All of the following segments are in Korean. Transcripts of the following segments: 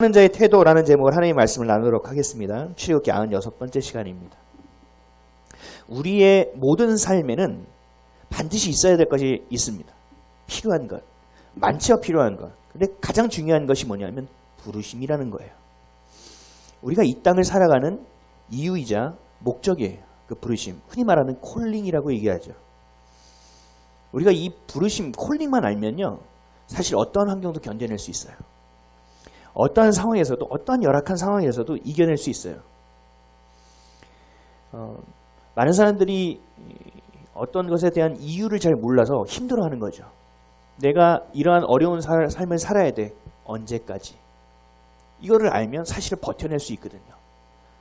하는 자의 태도라는 제목으로 하나님의 말씀을 나누도록 하겠습니다. 출애굽기 96번째 시간입니다. 우리의 모든 삶에는 반드시 있어야 될 것이 있습니다. 필요한 것, 많지요 필요한 것. 근데 가장 중요한 것이 뭐냐면 부르심이라는 거예요. 우리가 이 땅을 살아가는 이유이자 목적이에요. 그 부르심, 흔히 말하는 콜링이라고 얘기하죠. 우리가 이 부르심, 콜링만 알면요, 사실 어떤 환경도 견뎌낼 수 있어요. 어떠한 상황에서도, 어떠한 열악한 상황에서도 이겨낼 수 있어요. 많은 사람들이 어떤 것에 대한 이유를 잘 몰라서 힘들어하는 거죠. 내가 이러한 어려운 삶을 살아야 돼. 언제까지? 이거를 알면 사실은 버텨낼 수 있거든요.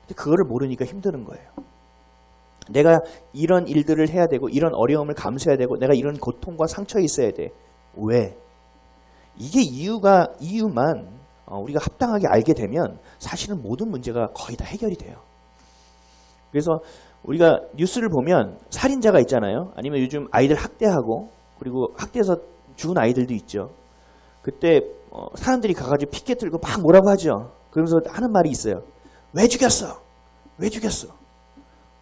근데 그거를 모르니까 힘드는 거예요. 내가 이런 일들을 해야 되고, 이런 어려움을 감수해야 되고, 내가 이런 고통과 상처에 있어야 돼. 왜? 이게 이유만 우리가 합당하게 알게 되면 사실은 모든 문제가 거의 다 해결이 돼요. 그래서 우리가 뉴스를 보면 살인자가 있잖아요. 아니면 요즘 아이들 학대하고, 그리고 학대해서 죽은 아이들도 있죠. 그때 사람들이 가가지고 피켓 들고 막 뭐라고 하죠. 그러면서 하는 말이 있어요. 왜 죽였어? 왜 죽였어?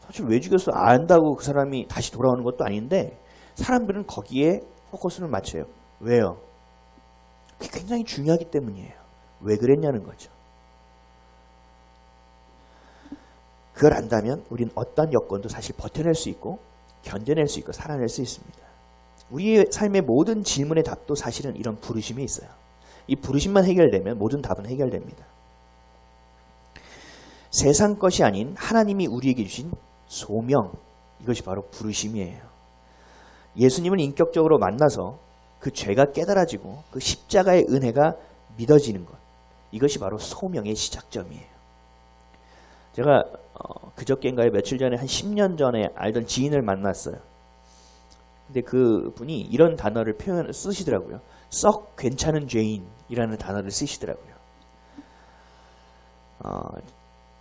사실 왜 죽였어? 안다고 그 사람이 다시 돌아오는 것도 아닌데 사람들은 거기에 포커스를 맞춰요. 왜요? 그게 굉장히 중요하기 때문이에요. 왜 그랬냐는 거죠. 그걸 안다면 우리는 어떤 여건도 사실 버텨낼 수 있고 견뎌낼 수 있고 살아낼 수 있습니다. 우리의 삶의 모든 질문의 답도 사실은 이런 부르심에 있어요. 이 부르심만 해결되면 모든 답은 해결됩니다. 세상 것이 아닌 하나님이 우리에게 주신 소명, 이것이 바로 부르심이에요. 예수님을 인격적으로 만나서 그 죄가 깨달아지고 그 십자가의 은혜가 믿어지는 것, 이것이 바로 소명의 시작점이에요. 제가 그저께인가요? 며칠 전에 한 10년 전에 알던 지인을 만났어요. 근데 그 분이 이런 단어를 쓰시더라고요. 썩 괜찮은 죄인이라는 단어를 쓰시더라고요.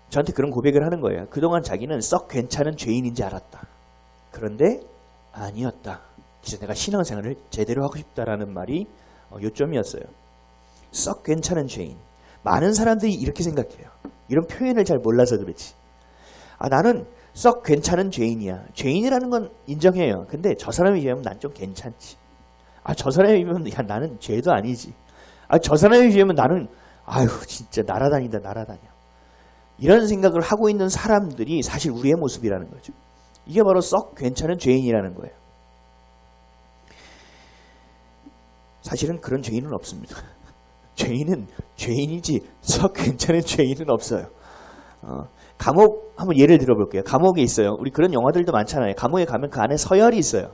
저한테 그런 고백을 하는 거예요. 그동안 자기는 썩 괜찮은 죄인인지 알았다. 그런데 아니었다. 진짜 내가 신앙생활을 제대로 하고 싶다라는 말이 요점이었어요. 썩 괜찮은 죄인. 많은 사람들이 이렇게 생각해요. 이런 표현을 잘 몰라서 그렇지. 나는 썩 괜찮은 죄인이야. 죄인이라는 건 인정해요. 근데 저 사람에 비하면 난 좀 괜찮지. 저 사람에 비하면 야, 나는 죄도 아니지. 저 사람에 비하면 나는 아유 진짜 날아다닌다 날아다녀. 이런 생각을 하고 있는 사람들이 사실 우리의 모습이라는 거죠. 이게 바로 썩 괜찮은 죄인이라는 거예요. 사실은 그런 죄인은 없습니다. 죄인은 죄인이지 썩 괜찮은 죄인은 없어요. 감옥 한번 예를 들어볼게요. 감옥에 있어요. 우리 그런 영화들도 많잖아요. 감옥에 가면 그 안에 서열이 있어요.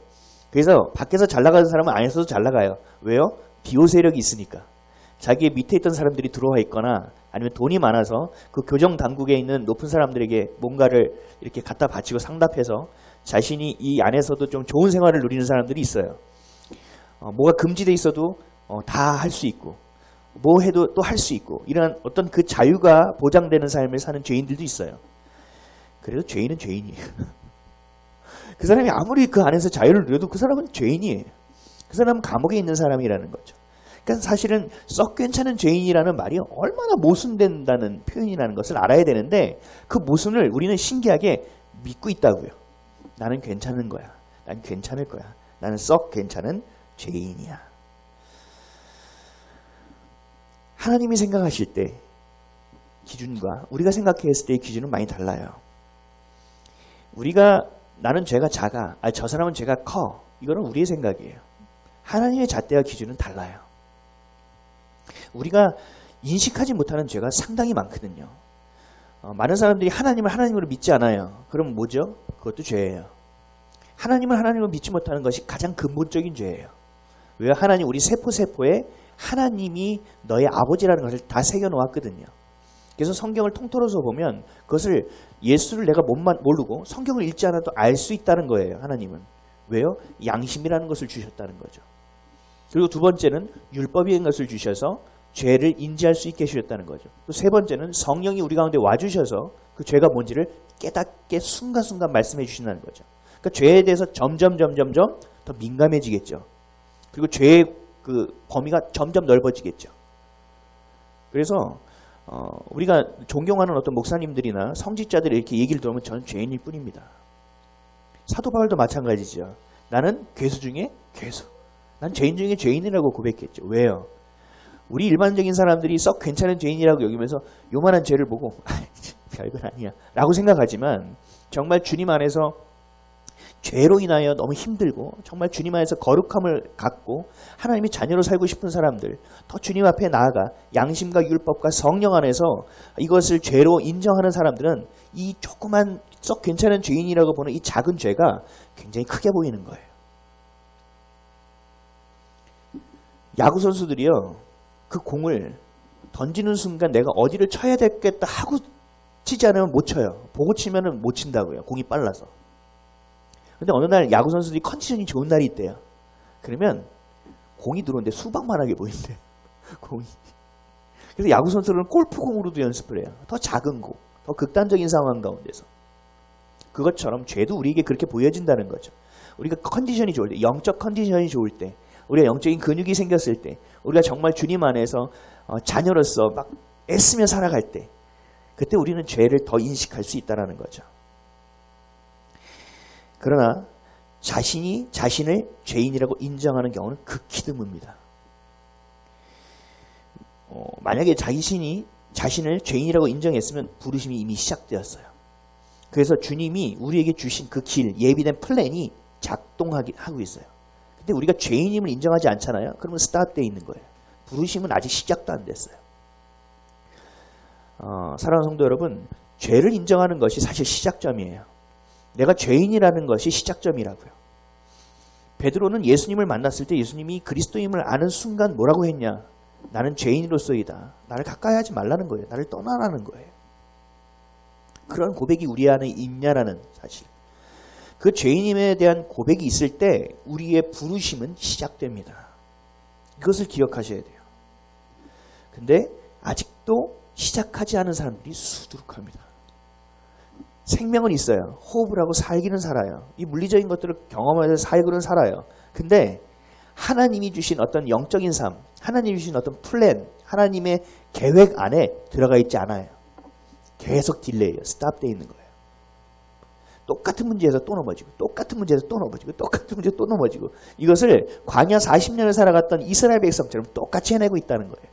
그래서 밖에서 잘 나가는 사람은 안에서도 잘 나가요. 왜요? 비호 세력이 있으니까. 자기의 밑에 있던 사람들이 들어와 있거나 아니면 돈이 많아서 그 교정 당국에 있는 높은 사람들에게 뭔가를 이렇게 갖다 바치고 상납해서 자신이 이 안에서도 좀 좋은 생활을 누리는 사람들이 있어요. 뭐가 금지돼 있어도 다 할 수 있고 뭐 해도 또 할 수 있고 이런 어떤 그 자유가 보장되는 삶을 사는 죄인들도 있어요. 그래도 죄인은 죄인이에요. 그 사람이 아무리 그 안에서 자유를 누려도 그 사람은 죄인이에요. 그 사람은 감옥에 있는 사람이라는 거죠. 그러니까 사실은 썩 괜찮은 죄인이라는 말이 얼마나 모순된다는 표현이라는 것을 알아야 되는데 그 모순을 우리는 신기하게 믿고 있다고요. 나는 괜찮은 거야. 난 괜찮을 거야. 나는 썩 괜찮은 죄인이야. 하나님이 생각하실 때 기준과 우리가 생각했을 때의 기준은 많이 달라요. 우리가 나는 죄가 작아, 저 사람은 죄가 커, 이거는 우리의 생각이에요. 하나님의 잣대와 기준은 달라요. 우리가 인식하지 못하는 죄가 상당히 많거든요. 많은 사람들이 하나님을 하나님으로 믿지 않아요. 그럼 뭐죠? 그것도 죄예요. 하나님을 하나님으로 믿지 못하는 것이 가장 근본적인 죄예요. 왜? 하나님 우리 세포에 하나님이 너의 아버지라는 것을 다 새겨놓았거든요. 그래서 성경을 통틀어서 보면 그것을 예수를 내가 모르고 성경을 읽지 않아도 알 수 있다는 거예요. 하나님은. 왜요? 양심이라는 것을 주셨다는 거죠. 그리고 두 번째는 율법이라는 것을 주셔서 죄를 인지할 수 있게 해주셨다는 거죠. 또 세 번째는 성령이 우리 가운데 와주셔서 그 죄가 뭔지를 깨닫게 순간순간 말씀해 주신다는 거죠. 그러니까 죄에 대해서 점점 더 민감해지겠죠. 그리고 죄의 그 범위가 점점 넓어지겠죠. 그래서 우리가 존경하는 어떤 목사님들이나 성직자들이 이렇게 얘기를 들으면 저는 죄인일 뿐입니다. 사도 바울도 마찬가지죠. 나는 괴수 중에 괴수. 난 죄인 중에 죄인이라고 고백했죠. 왜요? 우리 일반적인 사람들이 썩 괜찮은 죄인이라고 여기면서 요만한 죄를 보고 별건 아니야 라고 생각하지만 정말 주님 안에서 죄로 인하여 너무 힘들고 정말 주님 안에서 거룩함을 갖고 하나님의 자녀로 살고 싶은 사람들, 더 주님 앞에 나아가 양심과 율법과 성령 안에서 이것을 죄로 인정하는 사람들은 이 조그만 썩 괜찮은 죄인이라고 보는 이 작은 죄가 굉장히 크게 보이는 거예요. 야구 선수들이요, 그 공을 던지는 순간 내가 어디를 쳐야 되겠다 하고 치지 않으면 못 쳐요. 보고 치면은 못 친다고요. 공이 빨라서. 근데 어느 날 야구 선수들이 컨디션이 좋은 날이 있대요. 그러면 공이 들어오는데 수박만하게 보인대. 공이. 그래서 야구 선수들은 골프공으로도 연습을 해요. 더 작은 공, 더 극단적인 상황 가운데서. 그것처럼 죄도 우리에게 그렇게 보여진다는 거죠. 우리가 컨디션이 좋을 때, 영적 컨디션이 좋을 때, 우리가 영적인 근육이 생겼을 때, 우리가 정말 주님 안에서 자녀로서 막 애쓰며 살아갈 때, 그때 우리는 죄를 더 인식할 수 있다는 거죠. 그러나 자신이 자신을 죄인이라고 인정하는 경우는 극히 드뭅니다. 만약에 자신이 자신을 죄인이라고 인정했으면 부르심이 이미 시작되었어요. 그래서 주님이 우리에게 주신 그 길, 예비된 플랜이 작동하고 있어요. 근데 우리가 죄인임을 인정하지 않잖아요. 그러면 스타트되어 있는 거예요. 부르심은 아직 시작도 안 됐어요. 사랑하는 성도 여러분, 죄를 인정하는 것이 사실 시작점이에요. 내가 죄인이라는 것이 시작점이라고요. 베드로는 예수님을 만났을 때 예수님이 그리스도임을 아는 순간 뭐라고 했냐? 나는 죄인으로서이다. 나를 가까이 하지 말라는 거예요. 나를 떠나라는 거예요. 그런 고백이 우리 안에 있냐라는 사실. 그 죄인임에 대한 고백이 있을 때 우리의 부르심은 시작됩니다. 이것을 기억하셔야 돼요. 근데 아직도 시작하지 않은 사람들이 수두룩합니다. 생명은 있어요. 호흡을 하고 살기는 살아요. 이 물리적인 것들을 경험하면서 살기는 살아요. 근데 하나님이 주신 어떤 영적인 삶, 하나님이 주신 어떤 플랜, 하나님의 계획 안에 들어가 있지 않아요. 계속 딜레이예요. 스탑되어 있는 거예요. 똑같은 문제에서 또 넘어지고, 똑같은 문제에서 또 넘어지고, 똑같은 문제에서 또 넘어지고, 이것을 광야 40년을 살아갔던 이스라엘 백성처럼 똑같이 해내고 있다는 거예요.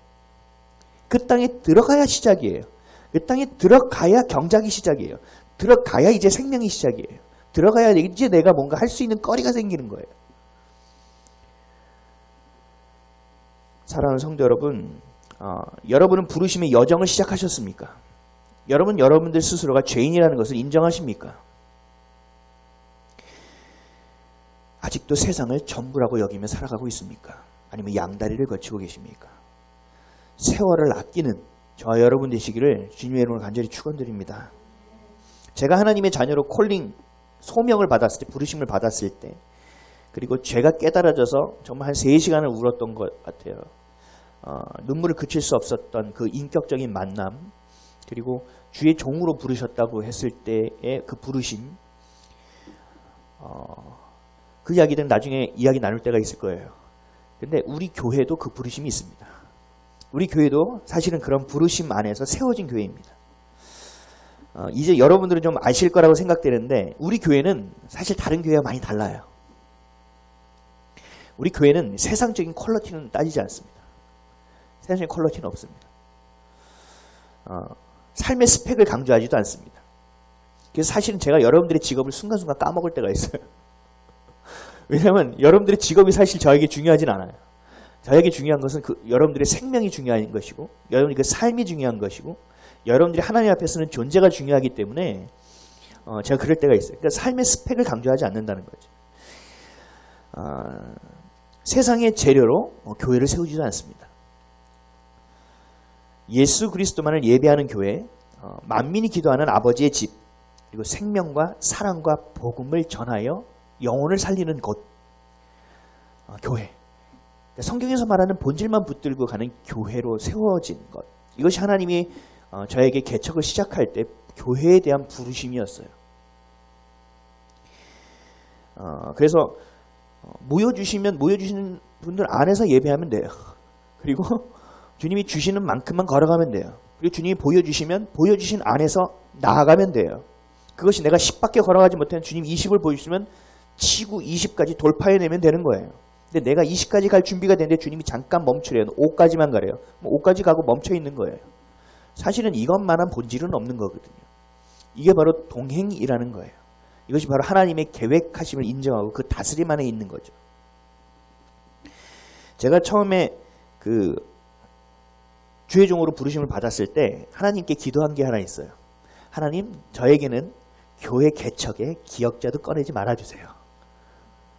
그 땅에 들어가야 시작이에요. 그 땅에 들어가야 경작이 시작이에요. 들어가야 이제 생명이 시작이에요. 들어가야 이제 내가 뭔가 할 수 있는 거리가 생기는 거예요. 사랑하는 성도 여러분, 여러분은 부르심의 여정을 시작하셨습니까? 여러분들 스스로가 죄인이라는 것을 인정하십니까? 아직도 세상을 전부라고 여기며 살아가고 있습니까? 아니면 양다리를 거치고 계십니까? 세월을 아끼는 저와 여러분 되시기를 주님의 이름으로 간절히 축원드립니다. 제가 하나님의 자녀로 콜링, 소명을 받았을 때, 부르심을 받았을 때, 그리고 죄가 깨달아져서 정말 한 3시간을 울었던 것 같아요. 눈물을 그칠 수 없었던 그 인격적인 만남, 그리고 주의 종으로 부르셨다고 했을 때의 그 부르심, 그 이야기들은 나중에 이야기 나눌 때가 있을 거예요. 근데 우리 교회도 그 부르심이 있습니다. 우리 교회도 사실은 그런 부르심 안에서 세워진 교회입니다. 이제 여러분들은 좀 아실 거라고 생각되는데 우리 교회는 사실 다른 교회와 많이 달라요. 우리 교회는 세상적인 퀄리티는 따지지 않습니다. 세상적인 퀄리티는 없습니다. 삶의 스펙을 강조하지도 않습니다. 그래서 사실은 제가 여러분들의 직업을 순간순간 까먹을 때가 있어요. 왜냐하면 여러분들의 직업이 사실 저에게 중요하진 않아요. 저에게 중요한 것은 여러분들의 생명이 중요한 것이고, 여러분의 그 삶이 중요한 것이고, 여러분들이 하나님 앞에 서는 존재가 중요하기 때문에 제가 그럴 때가 있어요. 그러니까 삶의 스펙을 강조하지 않는다는 거죠. 세상의 재료로 교회를 세우지도 않습니다. 예수 그리스도만을 예배하는 교회, 만민이 기도하는 아버지의 집, 그리고 생명과 사랑과 복음을 전하여 영혼을 살리는 곳, 교회. 성경에서 말하는 본질만 붙들고 가는 교회로 세워진 것. 이것이 하나님이 저에게 개척을 시작할 때 교회에 대한 부르심이었어요. 그래서 모여주시는 분들 안에서 예배하면 돼요. 그리고 주님이 주시는 만큼만 걸어가면 돼요. 그리고 주님이 보여주시면 보여주신 안에서 나아가면 돼요. 그것이 내가 10밖에 걸어가지 못하는 주님 20을 보여주시면 치고 20까지 돌파해내면 되는 거예요. 근데 내가 20까지 갈 준비가 되는데 주님이 잠깐 멈추래요. 5까지만 가래요. 5까지 가고 멈춰 있는 거예요. 사실은 이것만한 본질은 없는 거거든요. 이게 바로 동행이라는 거예요. 이것이 바로 하나님의 계획하심을 인정하고 그 다스림 안에 있는 거죠. 제가 처음에 그 주의 종으로 부르심을 받았을 때 하나님께 기도한 게 하나 있어요. 하나님, 저에게는 교회 개척의 기억자도 꺼내지 말아주세요.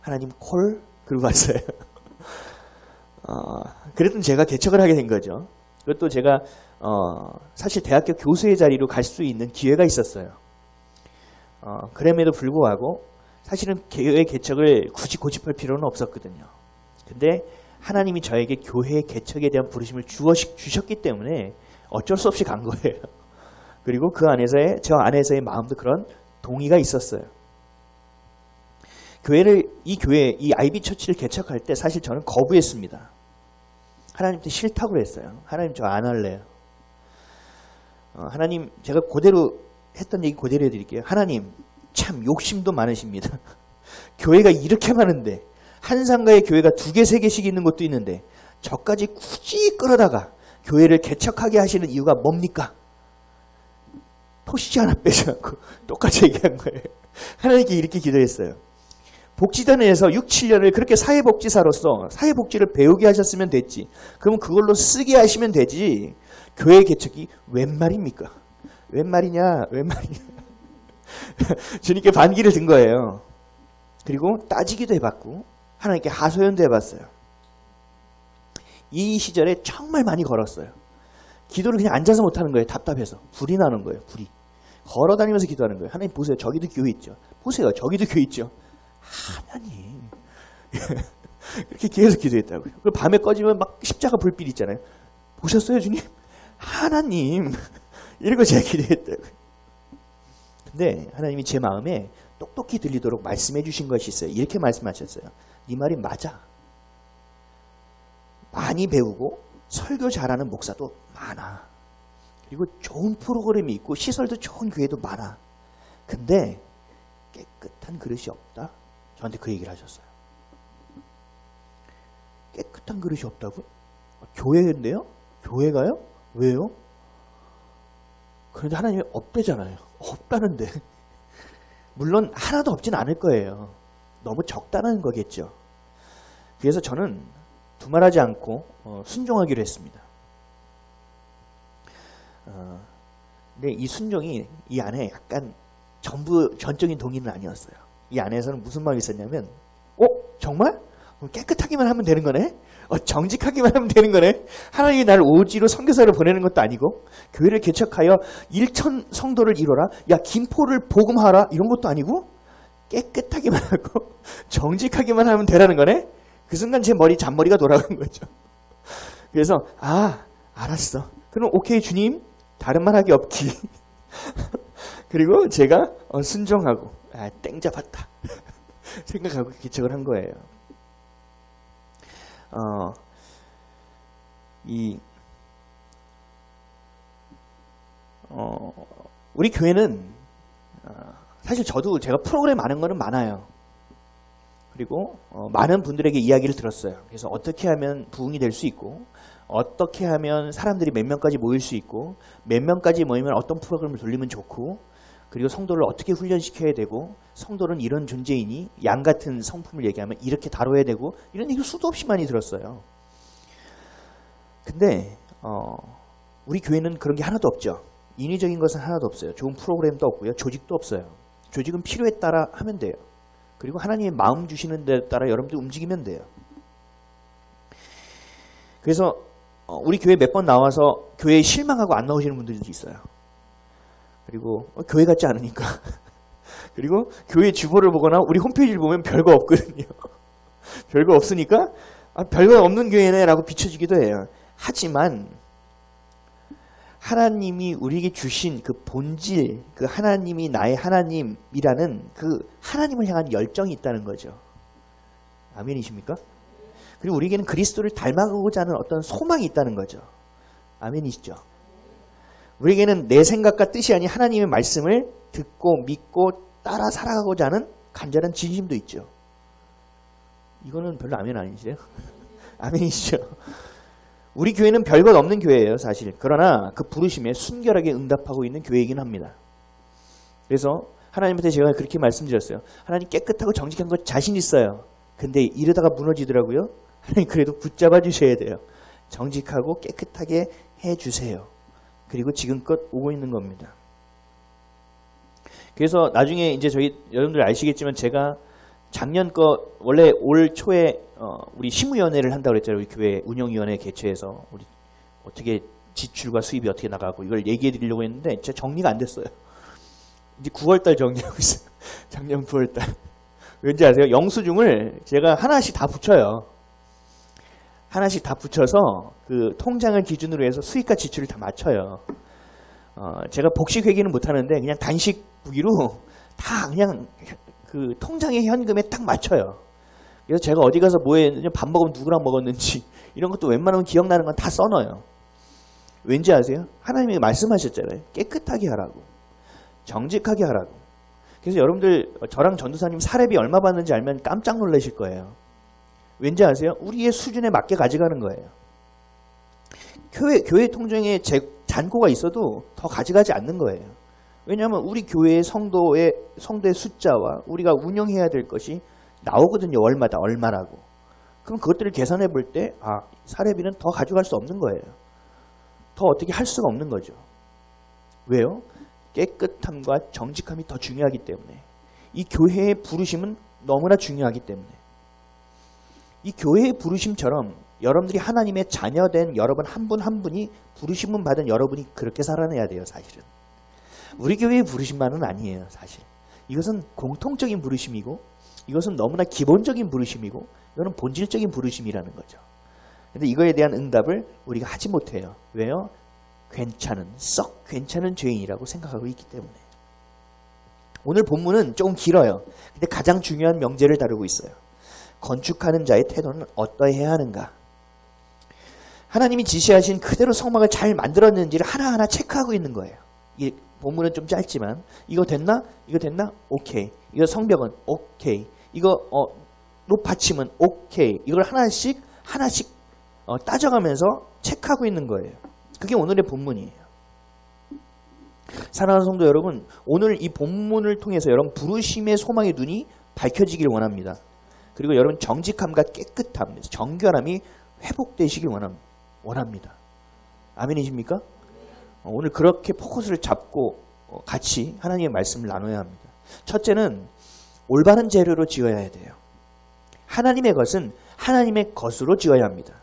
하나님 콜? 그러고 왔어요. 그랬더니 제가 개척을 하게 된 거죠. 그것도 제가 사실 대학교 교수의 자리로 갈 수 있는 기회가 있었어요. 그럼에도 불구하고 사실은 교회 개척을 굳이 고집할 필요는 없었거든요. 근데 하나님이 저에게 교회 개척에 대한 부르심을 주셨기 때문에 어쩔 수 없이 간 거예요. 그리고 그 안에서의 저 안에서의 마음도 그런 동의가 있었어요. 이 아이비 처치를 개척할 때 사실 저는 거부했습니다. 하나님한테 싫다고 그랬어요. 하나님 저 안 할래요. 하나님, 제가 그대로 했던 얘기 그대로 해드릴게요. 하나님 참 욕심도 많으십니다. 교회가 이렇게 많은데 한상가에 교회가 2개, 3개씩 있는 곳도 있는데 저까지 굳이 끌어다가 교회를 개척하게 하시는 이유가 뭡니까? 토시지 하나 빼지 않고 똑같이 얘기한 거예요. 하나님께 이렇게 기도했어요. 복지단에서 6, 7년을 그렇게 사회복지사로서 사회복지를 배우게 하셨으면 됐지. 그러면 그걸로 쓰게 하시면 되지. 교회 개척이 웬 말입니까? 웬 말이냐? 웬 말이냐? 주님께 반기를 든 거예요. 그리고 따지기도 해봤고 하나님께 하소연도 해봤어요. 이 시절에 정말 많이 걸었어요. 기도를 그냥 앉아서 못하는 거예요. 답답해서. 불이 나는 거예요. 불이. 걸어다니면서 기도하는 거예요. 하나님 보세요. 저기도 교회 있죠. 보세요. 저기도 교회 있죠. 하나님. 그렇게 계속 기도했다고요. 그리고 밤에 꺼지면 막 십자가 불빛 있잖아요. 보셨어요, 주님? 하나님. 이러고 제가 기도했다고요. 근데 하나님이 제 마음에 똑똑히 들리도록 말씀해 주신 것이 있어요. 이렇게 말씀하셨어요. 네 말이 맞아. 많이 배우고 설교 잘하는 목사도 많아. 그리고 좋은 프로그램이 있고 시설도 좋은 교회도 많아. 근데 깨끗한 그릇이 없다? 저한테 그 얘기를 하셨어요. 깨끗한 그릇이 없다고요? 교회인데요? 교회가요? 왜요? 그런데 하나님이 없대잖아요. 없다는데. 물론 하나도 없진 않을 거예요. 너무 적다는 거겠죠. 그래서 저는 두말하지 않고 순종하기로 했습니다. 근데 이 순종이 이 안에 약간 전부 전적인 동의는 아니었어요. 이 안에서는 무슨 마음이 있었냐면 정말? 깨끗하기만 하면 되는 거네? 정직하기만 하면 되는 거네? 하나님이 나를 오지로 선교사를 보내는 것도 아니고 교회를 개척하여 1,000 성도를 이뤄라? 야 김포를 복음하라? 이런 것도 아니고 깨끗하기만 하고 정직하기만 하면 되라는 거네? 그 순간 제 잔머리가 돌아간 거죠. 그래서 알았어. 그럼 오케이 주님 다른 말 하기 없기. 그리고 제가 순종하고 땡 잡았다 생각하고 개척을 한 거예요. 우리 교회는 사실 제가 프로그램 아는 거는 많아요. 그리고 많은 분들에게 이야기를 들었어요. 그래서 어떻게 하면 부흥이 될 수 있고 어떻게 하면 사람들이 몇 명까지 모일 수 있고 몇 명까지 모이면 어떤 프로그램을 돌리면 좋고 그리고 성도를 어떻게 훈련시켜야 되고 성도는 이런 존재이니 양 같은 성품을 얘기하면 이렇게 다뤄야 되고 이런 얘기 수도 없이 많이 들었어요. 근데 우리 교회는 그런 게 하나도 없죠. 인위적인 것은 하나도 없어요. 좋은 프로그램도 없고요. 조직도 없어요. 조직은 필요에 따라 하면 돼요. 그리고 하나님의 마음 주시는 데 따라 여러분들 움직이면 돼요. 그래서 우리 교회 몇 번 나와서 교회에 실망하고 안 나오시는 분들도 있어요. 그리고 교회 같지 않으니까. 그리고 교회 주보를 보거나 우리 홈페이지를 보면 별거 없거든요. 별거 없으니까 별거 없는 교회네 라고 비춰지기도 해요. 하지만 하나님이 우리에게 주신 그 본질, 그 하나님이 나의 하나님이라는 그 하나님을 향한 열정이 있다는 거죠. 아멘이십니까? 그리고 우리에게는 그리스도를 닮아가고자 하는 어떤 소망이 있다는 거죠. 아멘이시죠? 우리에게는 내 생각과 뜻이 아닌 하나님의 말씀을 듣고 믿고 따라 살아가고자 하는 간절한 진심도 있죠. 이거는 별로 아멘 아니세요? 아멘이시죠. 우리 교회는 별것 없는 교회예요, 사실. 그러나 그 부르심에 순결하게 응답하고 있는 교회이긴 합니다. 그래서 하나님한테 제가 그렇게 말씀드렸어요. 하나님 깨끗하고 정직한 거 자신 있어요. 근데 이러다가 무너지더라고요. 하나님 그래도 붙잡아 주셔야 돼요. 정직하고 깨끗하게 해주세요. 그리고 지금껏 오고 있는 겁니다. 그래서 나중에 이제 저희 여러분들 아시겠지만 제가 작년 거 원래 올 초에 우리 심의위원회를 한다고 그랬잖아요. 우리 교회 운영위원회 개최해서 우리 어떻게 지출과 수입이 어떻게 나가고 이걸 얘기해 드리려고 했는데 진짜 정리가 안 됐어요. 이제 9월달 정리하고 있어요. 작년 9월달. 왠지 아세요? 영수증을 제가 하나씩 다 붙여요. 하나씩 다 붙여서 그 통장을 기준으로 해서 수입과 지출을 다 맞춰요. 제가 복식 회계는 못하는데 그냥 단식 부기로 다 그냥 그 통장의 현금에 딱 맞춰요. 그래서 제가 어디 가서 뭐 했는지 밥 먹으면 누구랑 먹었는지 이런 것도 웬만하면 기억나는 건 다 써놔요. 왠지 아세요? 하나님이 말씀하셨잖아요. 깨끗하게 하라고. 정직하게 하라고. 그래서 여러분들 저랑 전도사님 사례비 얼마 받는지 알면 깜짝 놀라실 거예요. 왠지 아세요? 우리의 수준에 맞게 가져가는 거예요. 교회 통장에 잔고가 있어도 더 가져가지 않는 거예요. 왜냐하면 우리 교회의 성도의 숫자와 우리가 운영해야 될 것이 나오거든요. 월마다 얼마라고. 그럼 그것들을 계산해 볼 때 사례비는 더 가져갈 수 없는 거예요. 더 어떻게 할 수가 없는 거죠. 왜요? 깨끗함과 정직함이 더 중요하기 때문에. 이 교회의 부르심은 너무나 중요하기 때문에. 이 교회의 부르심처럼 여러분들이 하나님의 자녀된 여러분 한 분 한 분이 부르심을 받은 여러분이 그렇게 살아내야 돼요. 사실은. 우리 교회의 부르심만은 아니에요. 사실. 이것은 공통적인 부르심이고 이것은 너무나 기본적인 부르심이고 이거는 본질적인 부르심이라는 거죠. 근데 이거에 대한 응답을 우리가 하지 못해요. 왜요? 썩 괜찮은 죄인이라고 생각하고 있기 때문에. 오늘 본문은 조금 길어요. 근데 가장 중요한 명제를 다루고 있어요. 건축하는 자의 태도는 어떠해야 하는가? 하나님이 지시하신 그대로 성막을 잘 만들었는지를 하나하나 체크하고 있는 거예요. 이 본문은 좀 짧지만 이거 됐나? 이거 됐나? 오케이. 이거 성벽은 오케이. 이거 높받침은 오케이. 이걸 하나씩 따져가면서 체크하고 있는 거예요. 그게 오늘의 본문이에요. 사랑하는 성도 여러분, 오늘 이 본문을 통해서 여러분 부르심의 소망의 눈이 밝혀지길 원합니다. 그리고 여러분 정직함과 깨끗함, 정결함이 회복되시길 원합니다. 아멘이십니까? 오늘 그렇게 포커스를 잡고 같이 하나님의 말씀을 나눠야 합니다. 첫째는 올바른 재료로 지어야 돼요. 하나님의 것은 하나님의 것으로 지어야 합니다.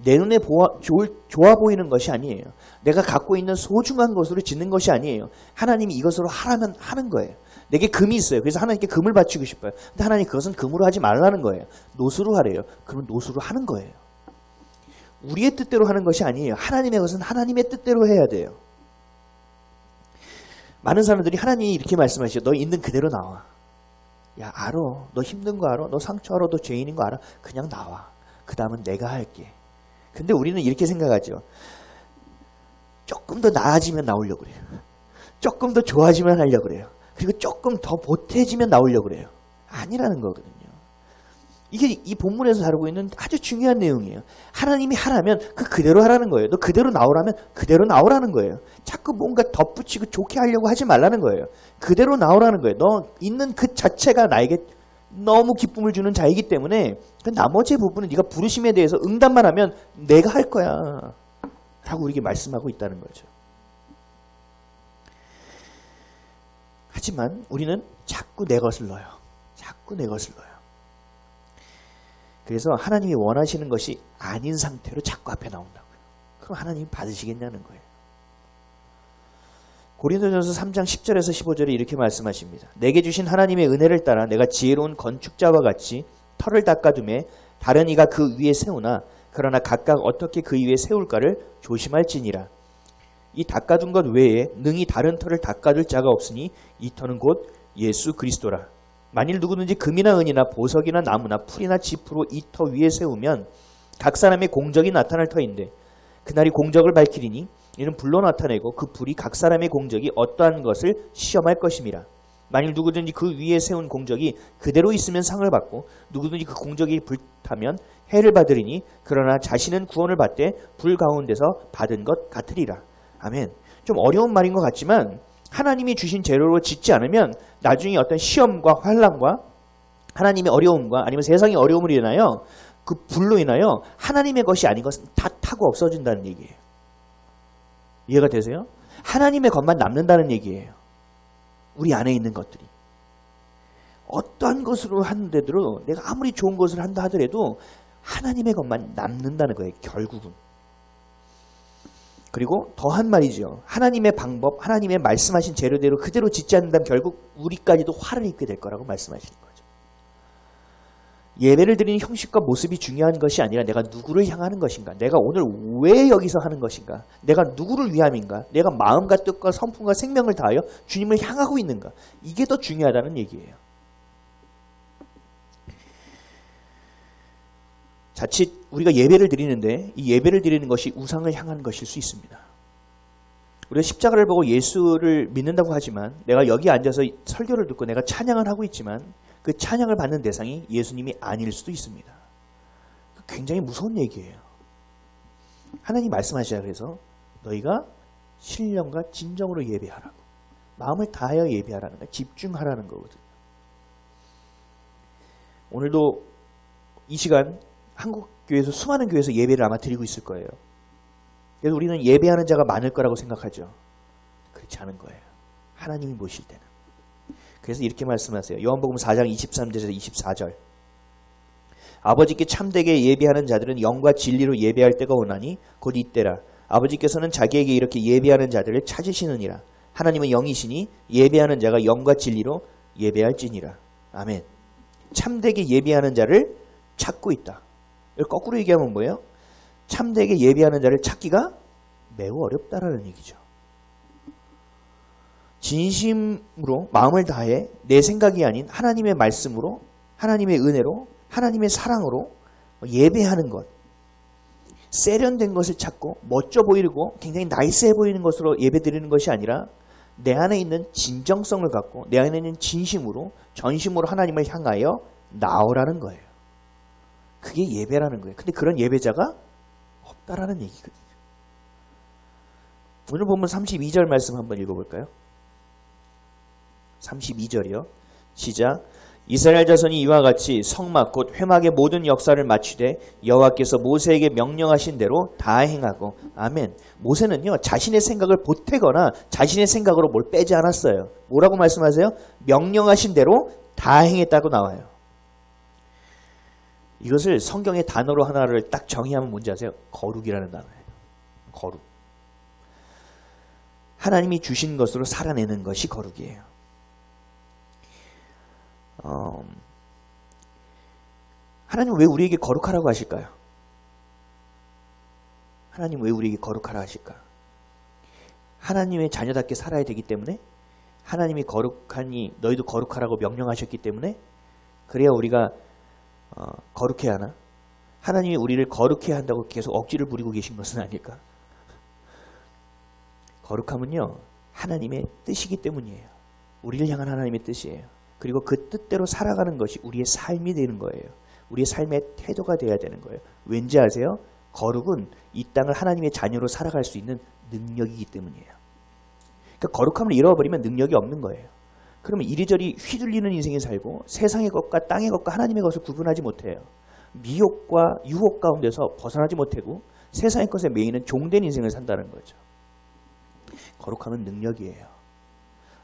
내 눈에 좋아 보이는 것이 아니에요. 내가 갖고 있는 소중한 것으로 짓는 것이 아니에요. 하나님이 이것으로 하라면 하는 거예요. 내게 금이 있어요. 그래서 하나님께 금을 바치고 싶어요. 근데 하나님 그것은 금으로 하지 말라는 거예요. 노수로 하래요. 그러면 노수로 하는 거예요. 우리의 뜻대로 하는 것이 아니에요. 하나님의 것은 하나님의 뜻대로 해야 돼요. 많은 사람들이 하나님이 이렇게 말씀하시죠. 너 있는 그대로 나와. 야, 알아. 너 힘든 거 알아. 너 상처 알아. 너 죄인인 거 알아. 그냥 나와. 그 다음은 내가 할게. 근데 우리는 이렇게 생각하죠. 조금 더 나아지면 나오려고 그래요. 조금 더 좋아지면 하려고 그래요. 그리고 조금 더 보태지면 나오려고 그래요. 아니라는 거거든요. 이게 이 본문에서 다루고 있는 아주 중요한 내용이에요. 하나님이 하라면 그대로 하라는 거예요. 너 그대로 나오라면 그대로 나오라는 거예요. 자꾸 뭔가 덧붙이고 좋게 하려고 하지 말라는 거예요. 그대로 나오라는 거예요. 너 있는 그 자체가 나에게 너무 기쁨을 주는 자이기 때문에 그 나머지 부분은 네가 부르심에 대해서 응답만 하면 내가 할 거야 라고 우리에게 말씀하고 있다는 거죠. 하지만 우리는 자꾸 내 것을 넣어요. 자꾸 내 것을 넣어요. 그래서 하나님이 원하시는 것이 아닌 상태로 자꾸 앞에 나온다고요. 그럼 하나님이 받으시겠냐는 거예요. 고린도전서 3장 10절에서 15절에 이렇게 말씀하십니다. 내게 주신 하나님의 은혜를 따라 내가 지혜로운 건축자와 같이 터를 닦아두매 다른 이가 그 위에 세우나 그러나 각각 어떻게 그 위에 세울까를 조심할지니라. 이 닦아둔 것 외에 능히 다른 터를 닦아둘 자가 없으니 이 터는 곧 예수 그리스도라. 만일 누구든지 금이나 은이나 보석이나 나무나 풀이나 짚으로 이 터 위에 세우면 각 사람의 공적이 나타날 터인데 그날이 공적을 밝히리니 이는 불로 나타내고 그 불이 각 사람의 공적이 어떠한 것을 시험할 것임이라. 만일 누구든지 그 위에 세운 공적이 그대로 있으면 상을 받고 누구든지 그 공적이 불타면 해를 받으리니 그러나 자신은 구원을 받되 불 가운데서 받은 것 같으리라. 아멘. 좀 어려운 말인 것 같지만 하나님이 주신 재료로 짓지 않으면 나중에 어떤 시험과 환난과 하나님의 어려움과 아니면 세상의 어려움으로 인하여 그 불로 인하여 하나님의 것이 아닌 것은 다 타고 없어진다는 얘기예요. 이해가 되세요? 하나님의 것만 남는다는 얘기예요. 우리 안에 있는 것들이. 어떠한 것으로 하는데도 내가 아무리 좋은 것을 한다 하더라도 하나님의 것만 남는다는 거예요. 결국은. 그리고 더한 말이죠. 하나님의 방법, 하나님의 말씀하신 재료대로 그대로 짓지 않는다면 결국 우리까지도 화를 입게 될 거라고 말씀하시는 거죠. 예배를 드리는 형식과 모습이 중요한 것이 아니라 내가 누구를 향하는 것인가, 내가 오늘 왜 여기서 하는 것인가, 내가 누구를 위함인가, 내가 마음과 뜻과 성품과 생명을 다하여 주님을 향하고 있는가, 이게 더 중요하다는 얘기예요. 자칫 우리가 예배를 드리는데 이 예배를 드리는 것이 우상을 향하는 것일 수 있습니다. 우리가 십자가를 보고 예수를 믿는다고 하지만 내가 여기 앉아서 설교를 듣고 내가 찬양을 하고 있지만 그 찬양을 받는 대상이 예수님이 아닐 수도 있습니다. 굉장히 무서운 얘기예요. 하나님 말씀하셔야 그래서 너희가 신령과 진정으로 예배하라고. 마음을 다하여 예배하라는 거야. 집중하라는 거거든요. 오늘도 이 시간 한국 교회에서 수많은 교회에서 예배를 아마 드리고 있을 거예요. 그래서 우리는 예배하는 자가 많을 거라고 생각하죠. 그렇지 않은 거예요. 하나님이 모실 때는. 그래서 이렇게 말씀하세요. 요한복음 4장 23절에서 24절. 아버지께 참되게 예배하는 자들은 영과 진리로 예배할 때가 오나니 곧 이때라. 아버지께서는 자기에게 이렇게 예배하는 자들을 찾으시느니라. 하나님은 영이시니 예배하는 자가 영과 진리로 예배할지니라. 아멘. 참되게 예배하는 자를 찾고 있다. 이걸 거꾸로 얘기하면 뭐예요? 참되게 예배하는 자를 찾기가 매우 어렵다라는 얘기죠. 진심으로 마음을 다해 내 생각이 아닌 하나님의 말씀으로, 하나님의 은혜로, 하나님의 사랑으로 예배하는 것, 세련된 것을 찾고 멋져 보이고 굉장히 나이스해 보이는 것으로 예배드리는 것이 아니라 내 안에 있는 진정성을 갖고 내 안에 있는 진심으로, 전심으로 하나님을 향하여 나오라는 거예요. 그게 예배라는 거예요. 근데 그런 예배자가 없다라는 얘기거든요. 오늘 보면 32절 말씀 한번 읽어볼까요? 32절이요. 시작. 이스라엘 자손이 이와 같이 성막 곧 회막의 모든 역사를 마치되 여호와께서 모세에게 명령하신 대로 다 행하고. 아멘. 모세는요 자신의 생각을 보태거나 자신의 생각으로 뭘 빼지 않았어요. 뭐라고 말씀하세요? 명령하신 대로 다 행했다고 나와요. 이것을 성경의 단어로 하나를 딱 정의하면 뭔지 아세요? 거룩이라는 단어예요. 거룩. 하나님이 주신 것으로 살아내는 것이 거룩이에요. 하나님 왜 우리에게 거룩하라고 하실까요? 하나님 왜 우리에게 거룩하라 하실까? 하나님의 자녀답게 살아야 되기 때문에, 하나님이 거룩하니 너희도 거룩하라고 명령하셨기 때문에, 그래야 우리가 거룩해야 하나? 하나님이 우리를 거룩해야 한다고 계속 억지를 부리고 계신 것은 아닐까? 거룩함은요 하나님의 뜻이기 때문이에요. 우리를 향한 하나님의 뜻이에요. 그리고 그 뜻대로 살아가는 것이 우리의 삶이 되는 거예요. 우리의 삶의 태도가 되어야 되는 거예요. 왠지 아세요? 거룩은 이 땅을 하나님의 자녀로 살아갈 수 있는 능력이기 때문이에요. 그러니까 거룩함을 잃어버리면 능력이 없는 거예요. 그러면 이리저리 휘둘리는 인생이 살고 세상의 것과 땅의 것과 하나님의 것을 구분하지 못해요. 미혹과 유혹 가운데서 벗어나지 못하고 세상의 것에 매이는 종된 인생을 산다는 거죠. 거룩함은 능력이에요.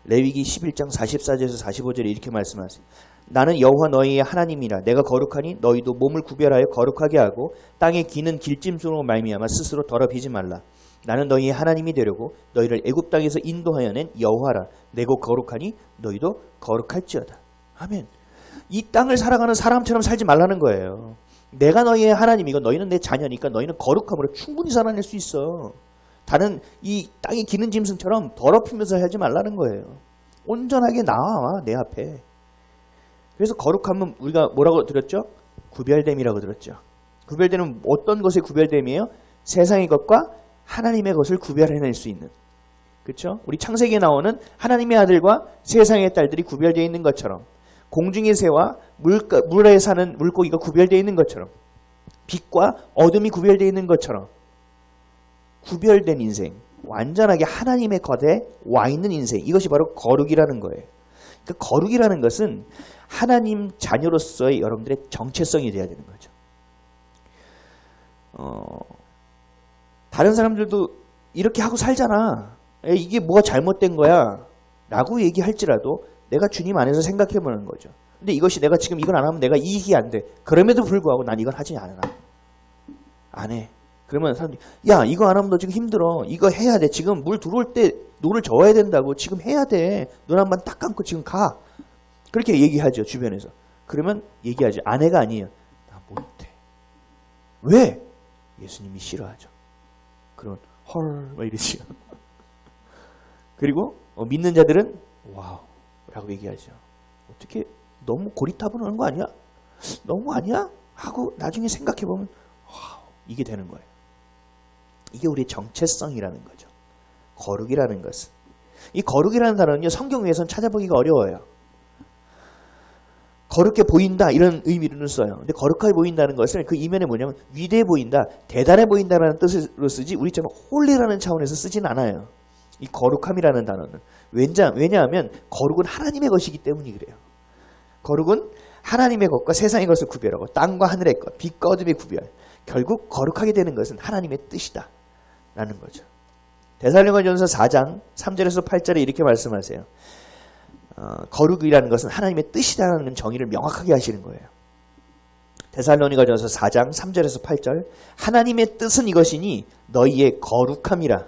레위기 11장 44절에서 45절에 이렇게 말씀하세요. 나는 여호와 너희의 하나님이라. 내가 거룩하니 너희도 몸을 구별하여 거룩하게 하고 땅에 기는 길짐승으로 말미암아 스스로 더럽히지 말라. 나는 너희의 하나님이 되려고 너희를 애굽 땅에서 인도하여 낸 여호와라. 내가 거룩하니 너희도 거룩할지어다. 아멘. 이 땅을 살아가는 사람처럼 살지 말라는 거예요. 내가 너희의 하나님이고 너희는 내 자녀니까 너희는 거룩함으로 충분히 살아낼 수 있어. 다른 이 땅에 기는 짐승처럼 더럽히면서 살지 말라는 거예요. 온전하게 나와 내 앞에. 그래서 거룩함은 우리가 뭐라고 들었죠? 구별됨이라고 들었죠. 구별됨은 어떤 것의 구별됨이에요? 세상의 것과 하나님의 것을 구별해낼 수 있는, 그렇죠? 우리 창세기에 나오는 하나님의 아들과 세상의 딸들이 구별되어 있는 것처럼, 공중의 새와 물에 사는 물고기가 구별되어 있는 것처럼, 빛과 어둠이 구별되어 있는 것처럼 구별된 인생, 완전하게 하나님의 겉에 와 있는 인생, 이것이 바로 거룩이라는 거예요. 그 거룩이라는 것은 하나님 자녀로서의 여러분들의 정체성이 돼야 되는 거죠. 다른 사람들도 이렇게 하고 살잖아. 이게 뭐가 잘못된 거야 라고 얘기할지라도 내가 주님 안에서 생각해 보는 거죠. 근데 이것이 내가 지금 이걸 안 하면 내가 이익이 안 돼. 그럼에도 불구하고 난 이걸 하지 않아. 안 해. 그러면 사람들이 야 이거 안 하면 너 지금 힘들어. 이거 해야 돼. 지금 물 들어올 때 노를 저어야 된다고. 지금 해야 돼. 눈 한 번 딱 감고 지금 가. 그렇게 얘기하죠. 주변에서. 그러면 얘기하지. 아내가 아니에요. 나 못해. 왜? 예수님이 싫어하죠. 그런 헐 막 이러지요. 그리고 믿는 자들은 와우 라고 얘기하죠. 어떻게 너무 고리타분한 거 아니야? 너무 아니야? 하고 나중에 생각해보면 와우 이게 되는 거예요. 이게 우리의 정체성이라는 거죠. 거룩이라는 것은. 이 거룩이라는 단어는요, 성경 위에서는 찾아보기가 어려워요. 거룩해 보인다 이런 의미로는 써요. 근데 거룩하게 보인다는 것을 그 이면에 뭐냐면 위대해 보인다, 대단해 보인다라는 뜻으로 쓰지 우리처럼 홀리라는 차원에서 쓰진 않아요. 이 거룩함이라는 단어는. 왜냐하면 거룩은 하나님의 것이기 때문이 그래요. 거룩은 하나님의 것과 세상의 것을 구별하고 땅과 하늘의 것, 빛과 어둠의 구별. 결국 거룩하게 되는 것은 하나님의 뜻이다 라는 거죠. 데살로니가전서 4장 3절에서 8절에 이렇게 말씀하세요. 거룩이라는 것은 하나님의 뜻이라는 정의를 명확하게 하시는 거예요. 데살로니가전서 4장 3절에서 8절 하나님의 뜻은 이것이니 너희의 거룩함이라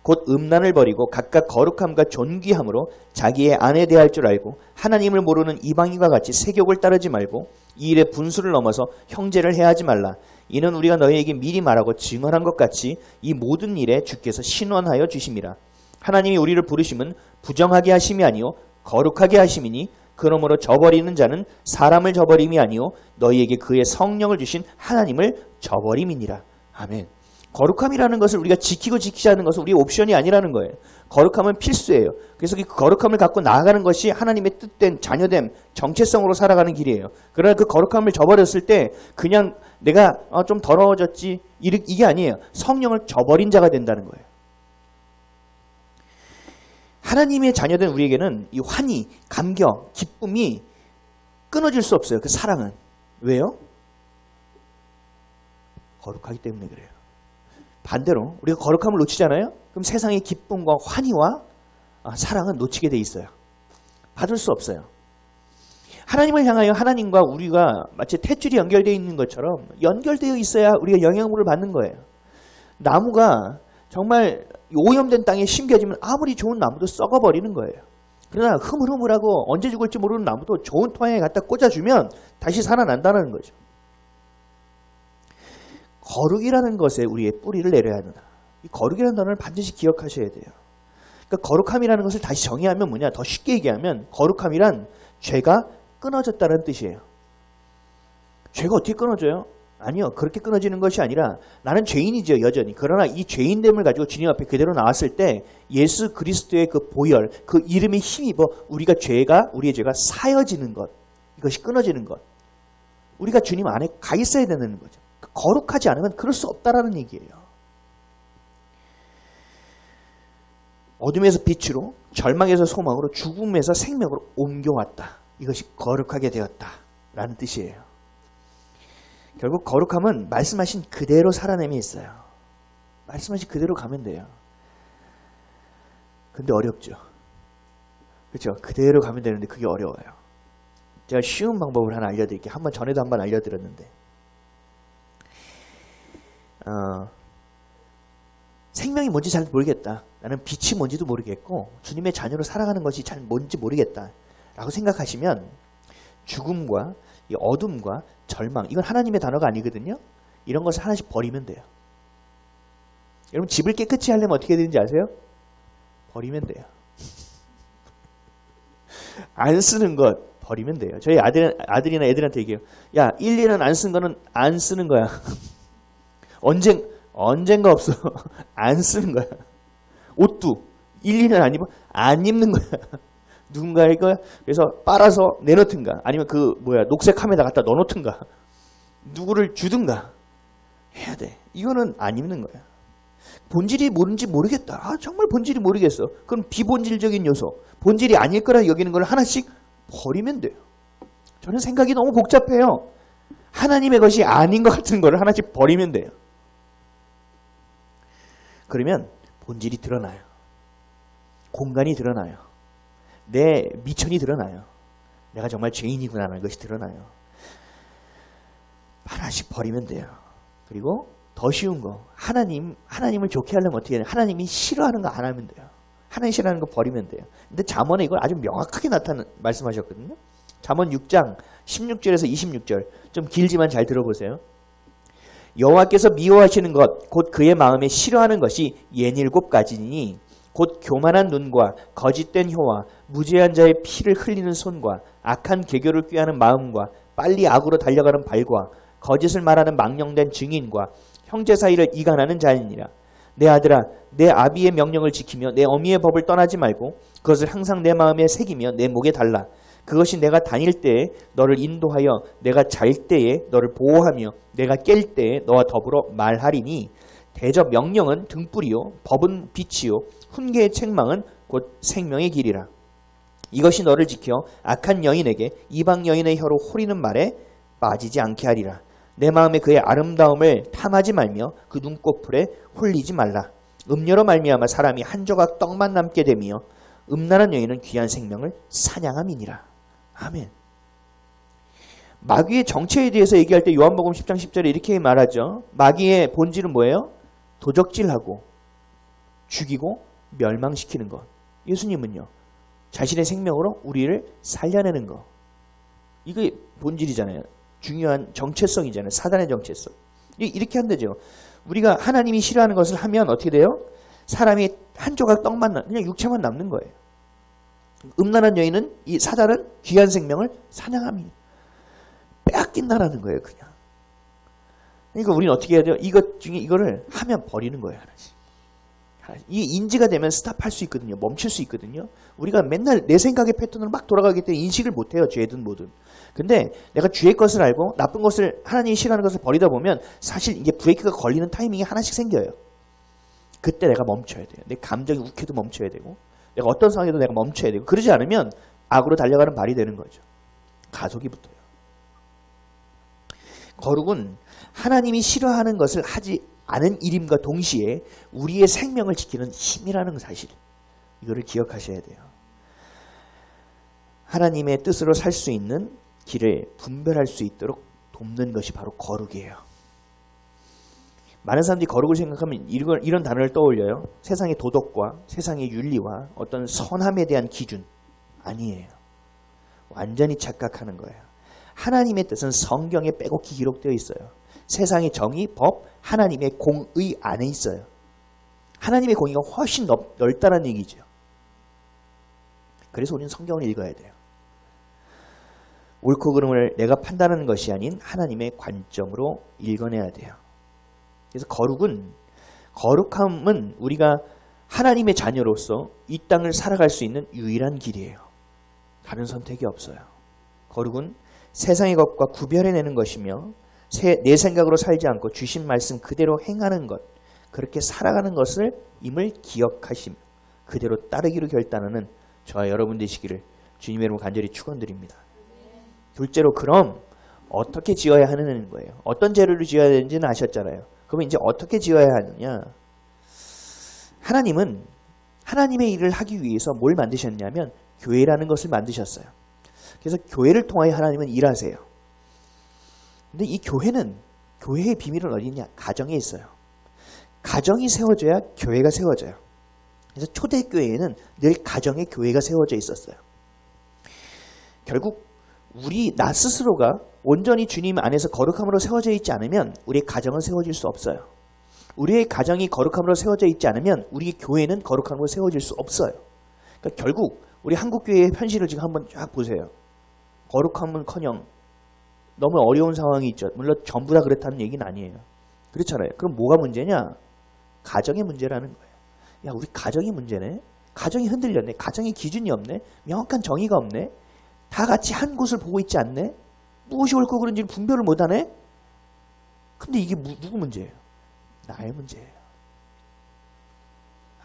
곧 음란을 버리고 각각 거룩함과 존귀함으로 자기의 아내 대할 줄 알고 하나님을 모르는 이방인과 같이 세욕을 따르지 말고 이 일의 분수를 넘어서 형제를 해하지 말라. 이는 우리가 너희에게 미리 말하고 증언한 것 같이 이 모든 일에 주께서 신원하여 주심이라. 하나님이 우리를 부르심은 부정하게 하심이 아니요 거룩하게 하심이니 그러므로 저버리는 자는 사람을 저버림이 아니요 너희에게 그의 성령을 주신 하나님을 저버림이니라. 아멘. 거룩함이라는 것을 우리가 지키고 지키지 않는 것은 우리의 옵션이 아니라는 거예요. 거룩함은 필수예요. 그래서 그 거룩함을 갖고 나아가는 것이 하나님의 뜻된 자녀됨, 정체성으로 살아가는 길이에요. 그러나 그 거룩함을 저버렸을 때 그냥 내가 좀 더러워졌지 이게 아니에요. 성령을 저버린 자가 된다는 거예요. 하나님의 자녀된 우리에게는 이 환희, 감격, 기쁨이 끊어질 수 없어요. 그 사랑은. 왜요? 거룩하기 때문에 그래요. 반대로 우리가 거룩함을 놓치잖아요. 그럼 세상의 기쁨과 환희와 사랑은 놓치게 돼 있어요. 받을 수 없어요. 하나님을 향하여 하나님과 우리가 마치 탯줄이 연결되어 있는 것처럼 연결되어 있어야 우리가 영향을 받는 거예요. 나무가 정말 오염된 땅에 심겨지면 아무리 좋은 나무도 썩어버리는 거예요. 그러나 흐물흐물하고 언제 죽을지 모르는 나무도 좋은 토양에 갖다 꽂아주면 다시 살아난다는 거죠. 거룩이라는 것에 우리의 뿌리를 내려야 한다. 이 거룩이라는 단어를 반드시 기억하셔야 돼요. 그러니까 거룩함이라는 것을 다시 정의하면 뭐냐? 더 쉽게 얘기하면 거룩함이란 죄가 끊어졌다는 뜻이에요. 죄가 어떻게 끊어져요? 아니요. 그렇게 끊어지는 것이 아니라 나는 죄인이죠. 여전히. 그러나 이 죄인됨을 가지고 주님 앞에 그대로 나왔을 때 예수 그리스도의 그 보혈, 그 이름에 힘입어 우리의 죄가 사여지는 것. 이것이 끊어지는 것. 우리가 주님 안에 가 있어야 되는 거죠. 거룩하지 않으면 그럴 수 없다라는 얘기예요. 어둠에서 빛으로, 절망에서 소망으로, 죽음에서 생명으로 옮겨왔다. 이것이 거룩하게 되었다라는 뜻이에요. 결국 거룩함은 말씀하신 그대로 살아남에 있어요. 말씀하신 그대로 가면 돼요. 근데 어렵죠. 그렇죠? 그대로 가면 되는데 그게 어려워요. 제가 쉬운 방법을 하나 알려드릴게요. 전에도 한번 알려드렸는데 생명이 뭔지 잘 모르겠다. 나는 빛이 뭔지도 모르겠고 주님의 자녀로 살아가는 것이 잘 뭔지 모르겠다 라고 생각하시면 죽음과 이 어둠과 절망, 이건 하나님의 단어가 아니거든요. 이런 것을 하나씩 버리면 돼요. 여러분 집을 깨끗이 하려면 어떻게 되는지 아세요? 버리면 돼요. 안 쓰는 것 버리면 돼요. 저희 아들이나 애들한테 얘기해요. 야, 1, 2는 안 쓴 거는 안 쓰는 거야. 언젠가 없어. 안 쓰는 거야. 옷도 1, 2년 안 입어? 안 입는 거야. 누군가 이거 그래서 빨아서 내놓든가 아니면 녹색 함에다 갖다 넣어놓든가 누구를 주든가 해야 돼. 이거는 안 입는 거야. 본질이 뭔지 모르겠다. 정말 본질이 모르겠어. 그럼 비본질적인 요소, 본질이 아닐 거라 여기는 걸 하나씩 버리면 돼요. 저는 생각이 너무 복잡해요. 하나님의 것이 아닌 것 같은 거를 하나씩 버리면 돼요. 그러면 본질이 드러나요. 공간이 드러나요. 내 미천이 드러나요. 내가 정말 죄인이구나 하는 것이 드러나요. 하나씩 버리면 돼요. 그리고 더 쉬운 거, 하나님을 좋게 하려면 어떻게 해야 돼요? 하나님이 싫어하는 거 안 하면 돼요. 하나님 싫어하는 거 버리면 돼요. 근데 잠언에 이걸 아주 명확하게 말씀하셨거든요. 잠언 6장 16절에서 26절 좀 길지만 잘 들어보세요. 여호와께서 미워하시는 것 곧 그의 마음에 싫어하는 것이 67가지니 곧 교만한 눈과 거짓된 혀와 무죄한 자의 피를 흘리는 손과 악한 계교를 꾀하는 마음과 빨리 악으로 달려가는 발과 거짓을 말하는 망령된 증인과 형제 사이를 이간하는 자이니라. 내 아들아, 내 아비의 명령을 지키며 내 어미의 법을 떠나지 말고 그것을 항상 내 마음에 새기며 내 목에 달라. 그것이 내가 다닐 때에 너를 인도하여 내가 잘 때에 너를 보호하며 내가 깰 때에 너와 더불어 말하리니 대저 명령은 등불이요 법은 빛이요 훈계의 책망은 곧 생명의 길이라. 이것이 너를 지켜 악한 여인에게 이방 여인의 혀로 호리는 말에 빠지지 않게 하리라. 내 마음에 그의 아름다움을 탐하지 말며 그 눈꺼풀에 홀리지 말라. 음료로 말미암아 사람이 한 조각 떡만 남게 되며 음란한 여인은 귀한 생명을 사냥함이니라. 아멘. 마귀의 정체에 대해서 얘기할 때 요한복음 10장 10절에 이렇게 말하죠. 마귀의 본질은 뭐예요? 도적질하고 죽이고 멸망시키는 것. 예수님은요. 자신의 생명으로 우리를 살려내는 것. 이게 본질이잖아요. 중요한 정체성이잖아요. 사단의 정체성. 이렇게 한다죠. 우리가 하나님이 싫어하는 것을 하면 어떻게 돼요? 사람이 한 조각 떡만 그냥 육체만 남는 거예요. 음란한 여인은 이 사단은 귀한 생명을 사냥함이 빼앗긴다라는 거예요. 그냥. 그러니까 우리는 어떻게 해야 돼요? 이것 중에 이거를 하면 버리는 거예요. 하나씩. 이게 인지가 되면 스탑할 수 있거든요. 멈출 수 있거든요. 우리가 맨날 내 생각의 패턴으로 막 돌아가기 때문에 인식을 못해요. 죄든 뭐든. 근데 내가 죄의 것을 알고 나쁜 것을 하나님이 싫어하는 것을 버리다 보면 사실 이게 브레이크가 걸리는 타이밍이 하나씩 생겨요. 그때 내가 멈춰야 돼요. 내 감정이 욱해도 멈춰야 되고 내가 어떤 상황에도 내가 멈춰야 되고 그러지 않으면 악으로 달려가는 발이 되는 거죠. 가속이 붙어요. 거룩은 하나님이 싫어하는 것을 하지 않은 일임과 동시에 우리의 생명을 지키는 힘이라는 사실. 이거를 기억하셔야 돼요. 하나님의 뜻으로 살 수 있는 길을 분별할 수 있도록 돕는 것이 바로 거룩이에요. 많은 사람들이 거룩을 생각하면 이런 단어를 떠올려요. 세상의 도덕과 세상의 윤리와 어떤 선함에 대한 기준. 아니에요. 완전히 착각하는 거예요. 하나님의 뜻은 성경에 빼곡히 기록되어 있어요. 세상의 정의, 법, 하나님의 공의 안에 있어요. 하나님의 공의가 훨씬 넓다는 얘기죠. 그래서 우리는 성경을 읽어야 돼요. 옳고 그름을 내가 판단하는 것이 아닌 하나님의 관점으로 읽어내야 돼요. 그래서 거룩함은 우리가 하나님의 자녀로서 이 땅을 살아갈 수 있는 유일한 길이에요. 다른 선택이 없어요. 거룩은 세상의 것과 구별해내는 것이며 내 생각으로 살지 않고 주신 말씀 그대로 행하는 것, 그렇게 살아가는 것을 임을 기억하시며 그대로 따르기로 결단하는 저와 여러분 되시기를 주님의 이름으로 간절히 축원드립니다. 둘째로 그럼 어떻게 지어야 하는 거예요. 어떤 재료로 지어야 되는지는 아셨잖아요. 그러면 이제 어떻게 지어야 하느냐. 하나님은 하나님의 일을 하기 위해서 뭘 만드셨냐면 교회라는 것을 만드셨어요. 그래서 교회를 통하여 하나님은 일하세요. 근데 이 교회의 비밀은 어디 있냐? 가정에 있어요. 가정이 세워져야 교회가 세워져요. 그래서 초대교회에는 늘 가정의 교회가 세워져 있었어요. 결국 나 스스로가 온전히 주님 안에서 거룩함으로 세워져 있지 않으면 우리의 가정은 세워질 수 없어요. 우리의 가정이 거룩함으로 세워져 있지 않으면 우리 교회는 거룩함으로 세워질 수 없어요. 그러니까 결국 우리 한국교회의 현실을 지금 한번 쫙 보세요. 거룩함은커녕 너무 어려운 상황이 있죠. 물론 전부 다 그렇다는 얘기는 아니에요. 그렇잖아요. 그럼 뭐가 문제냐? 가정의 문제라는 거예요. 야, 우리 가정이 문제네. 가정이 흔들렸네. 가정의 기준이 없네. 명확한 정의가 없네. 다 같이 한 곳을 보고 있지 않네. 무엇이 옳고 그른지 분별을 못하네. 근데 이게 누구 문제예요? 나의 문제예요.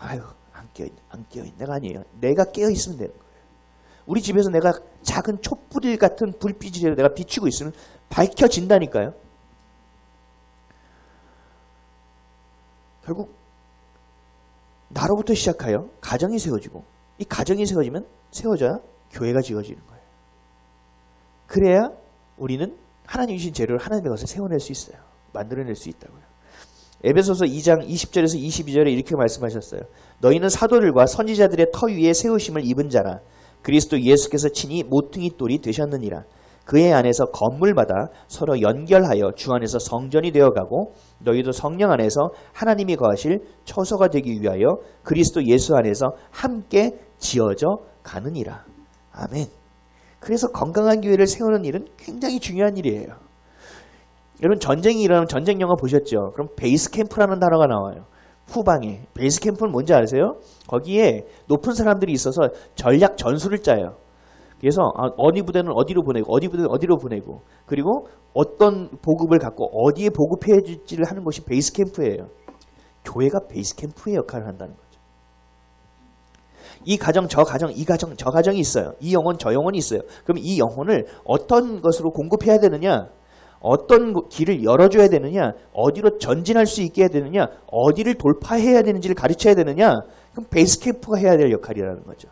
아유, 안 깨어있네. 내가 아니에요. 내가 깨어있으면 되는 거예요. 우리 집에서 내가 작은 촛불 같은 불빛이라도 내가 비추고 있으면 밝혀진다니까요. 결국 나로부터 시작하여 가정이 세워지고, 이 가정이 세워져야 교회가 지어지는 거예요. 그래야 우리는 하나님이 주신 재료를 하나님의 것을 세워낼 수 있어요. 만들어낼 수 있다고요. 에베소서 2장 20절에서 22절에 이렇게 말씀하셨어요. 너희는 사도들과 선지자들의 터 위에 세우심을 입은 자라. 그리스도 예수께서 친히 모퉁이 돌이 되셨느니라. 그의 안에서 건물마다 서로 연결하여 주 안에서 성전이 되어가고 너희도 성령 안에서 하나님이 거하실 처소가 되기 위하여 그리스도 예수 안에서 함께 지어져 가느니라. 아멘. 그래서 건강한 교회를 세우는 일은 굉장히 중요한 일이에요. 여러분 전쟁이 일어나면 전쟁 영화 보셨죠? 그럼 베이스 캠프라는 단어가 나와요. 후방에. 베이스 캠프는 뭔지 아세요? 거기에 높은 사람들이 있어서 전략 전술을 짜요. 그래서 어디 부대는 어디로 보내고 어디 부대는 어디로 보내고 그리고 어떤 보급을 갖고 어디에 보급해야 될지를 하는 것이 베이스 캠프예요. 교회가 베이스 캠프의 역할을 한다는 거죠. 이 가정, 저 가정, 이 가정, 저 가정이 있어요. 이 영혼, 저 영혼이 있어요. 그럼 이 영혼을 어떤 것으로 공급해야 되느냐? 어떤 길을 열어줘야 되느냐? 어디로 전진할 수 있게 해야 되느냐? 어디를 돌파해야 되는지를 가르쳐야 되느냐? 그럼 베이스 캠프가 해야 될 역할이라는 거죠.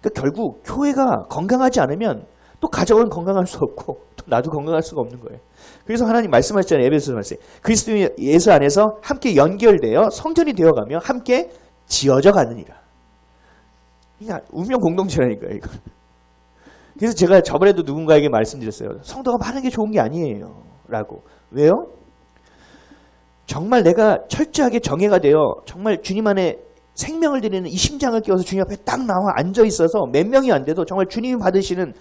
그러니까 결국 교회가 건강하지 않으면 또 가정은 건강할 수 없고 또 나도 건강할 수가 없는 거예요. 그래서 하나님 말씀하셨잖아요. 에베소서 말씀. 그리스도 예수 안에서 함께 연결되어 성전이 되어가며 함께 지어져 가느니라. 그러니까 운명 공동체라니까요. 이거. 그래서 제가 저번에도 누군가에게 말씀드렸어요. 성도가 많은 게 좋은 게 아니에요. 라고. 왜요? 정말 내가 철저하게 정예가 되어 정말 주님 안에 생명을 드리는 이 심장을 끼워서 주님 앞에 딱 나와 앉아 있어서 몇 명이 안 돼도 정말 주님이 받으시는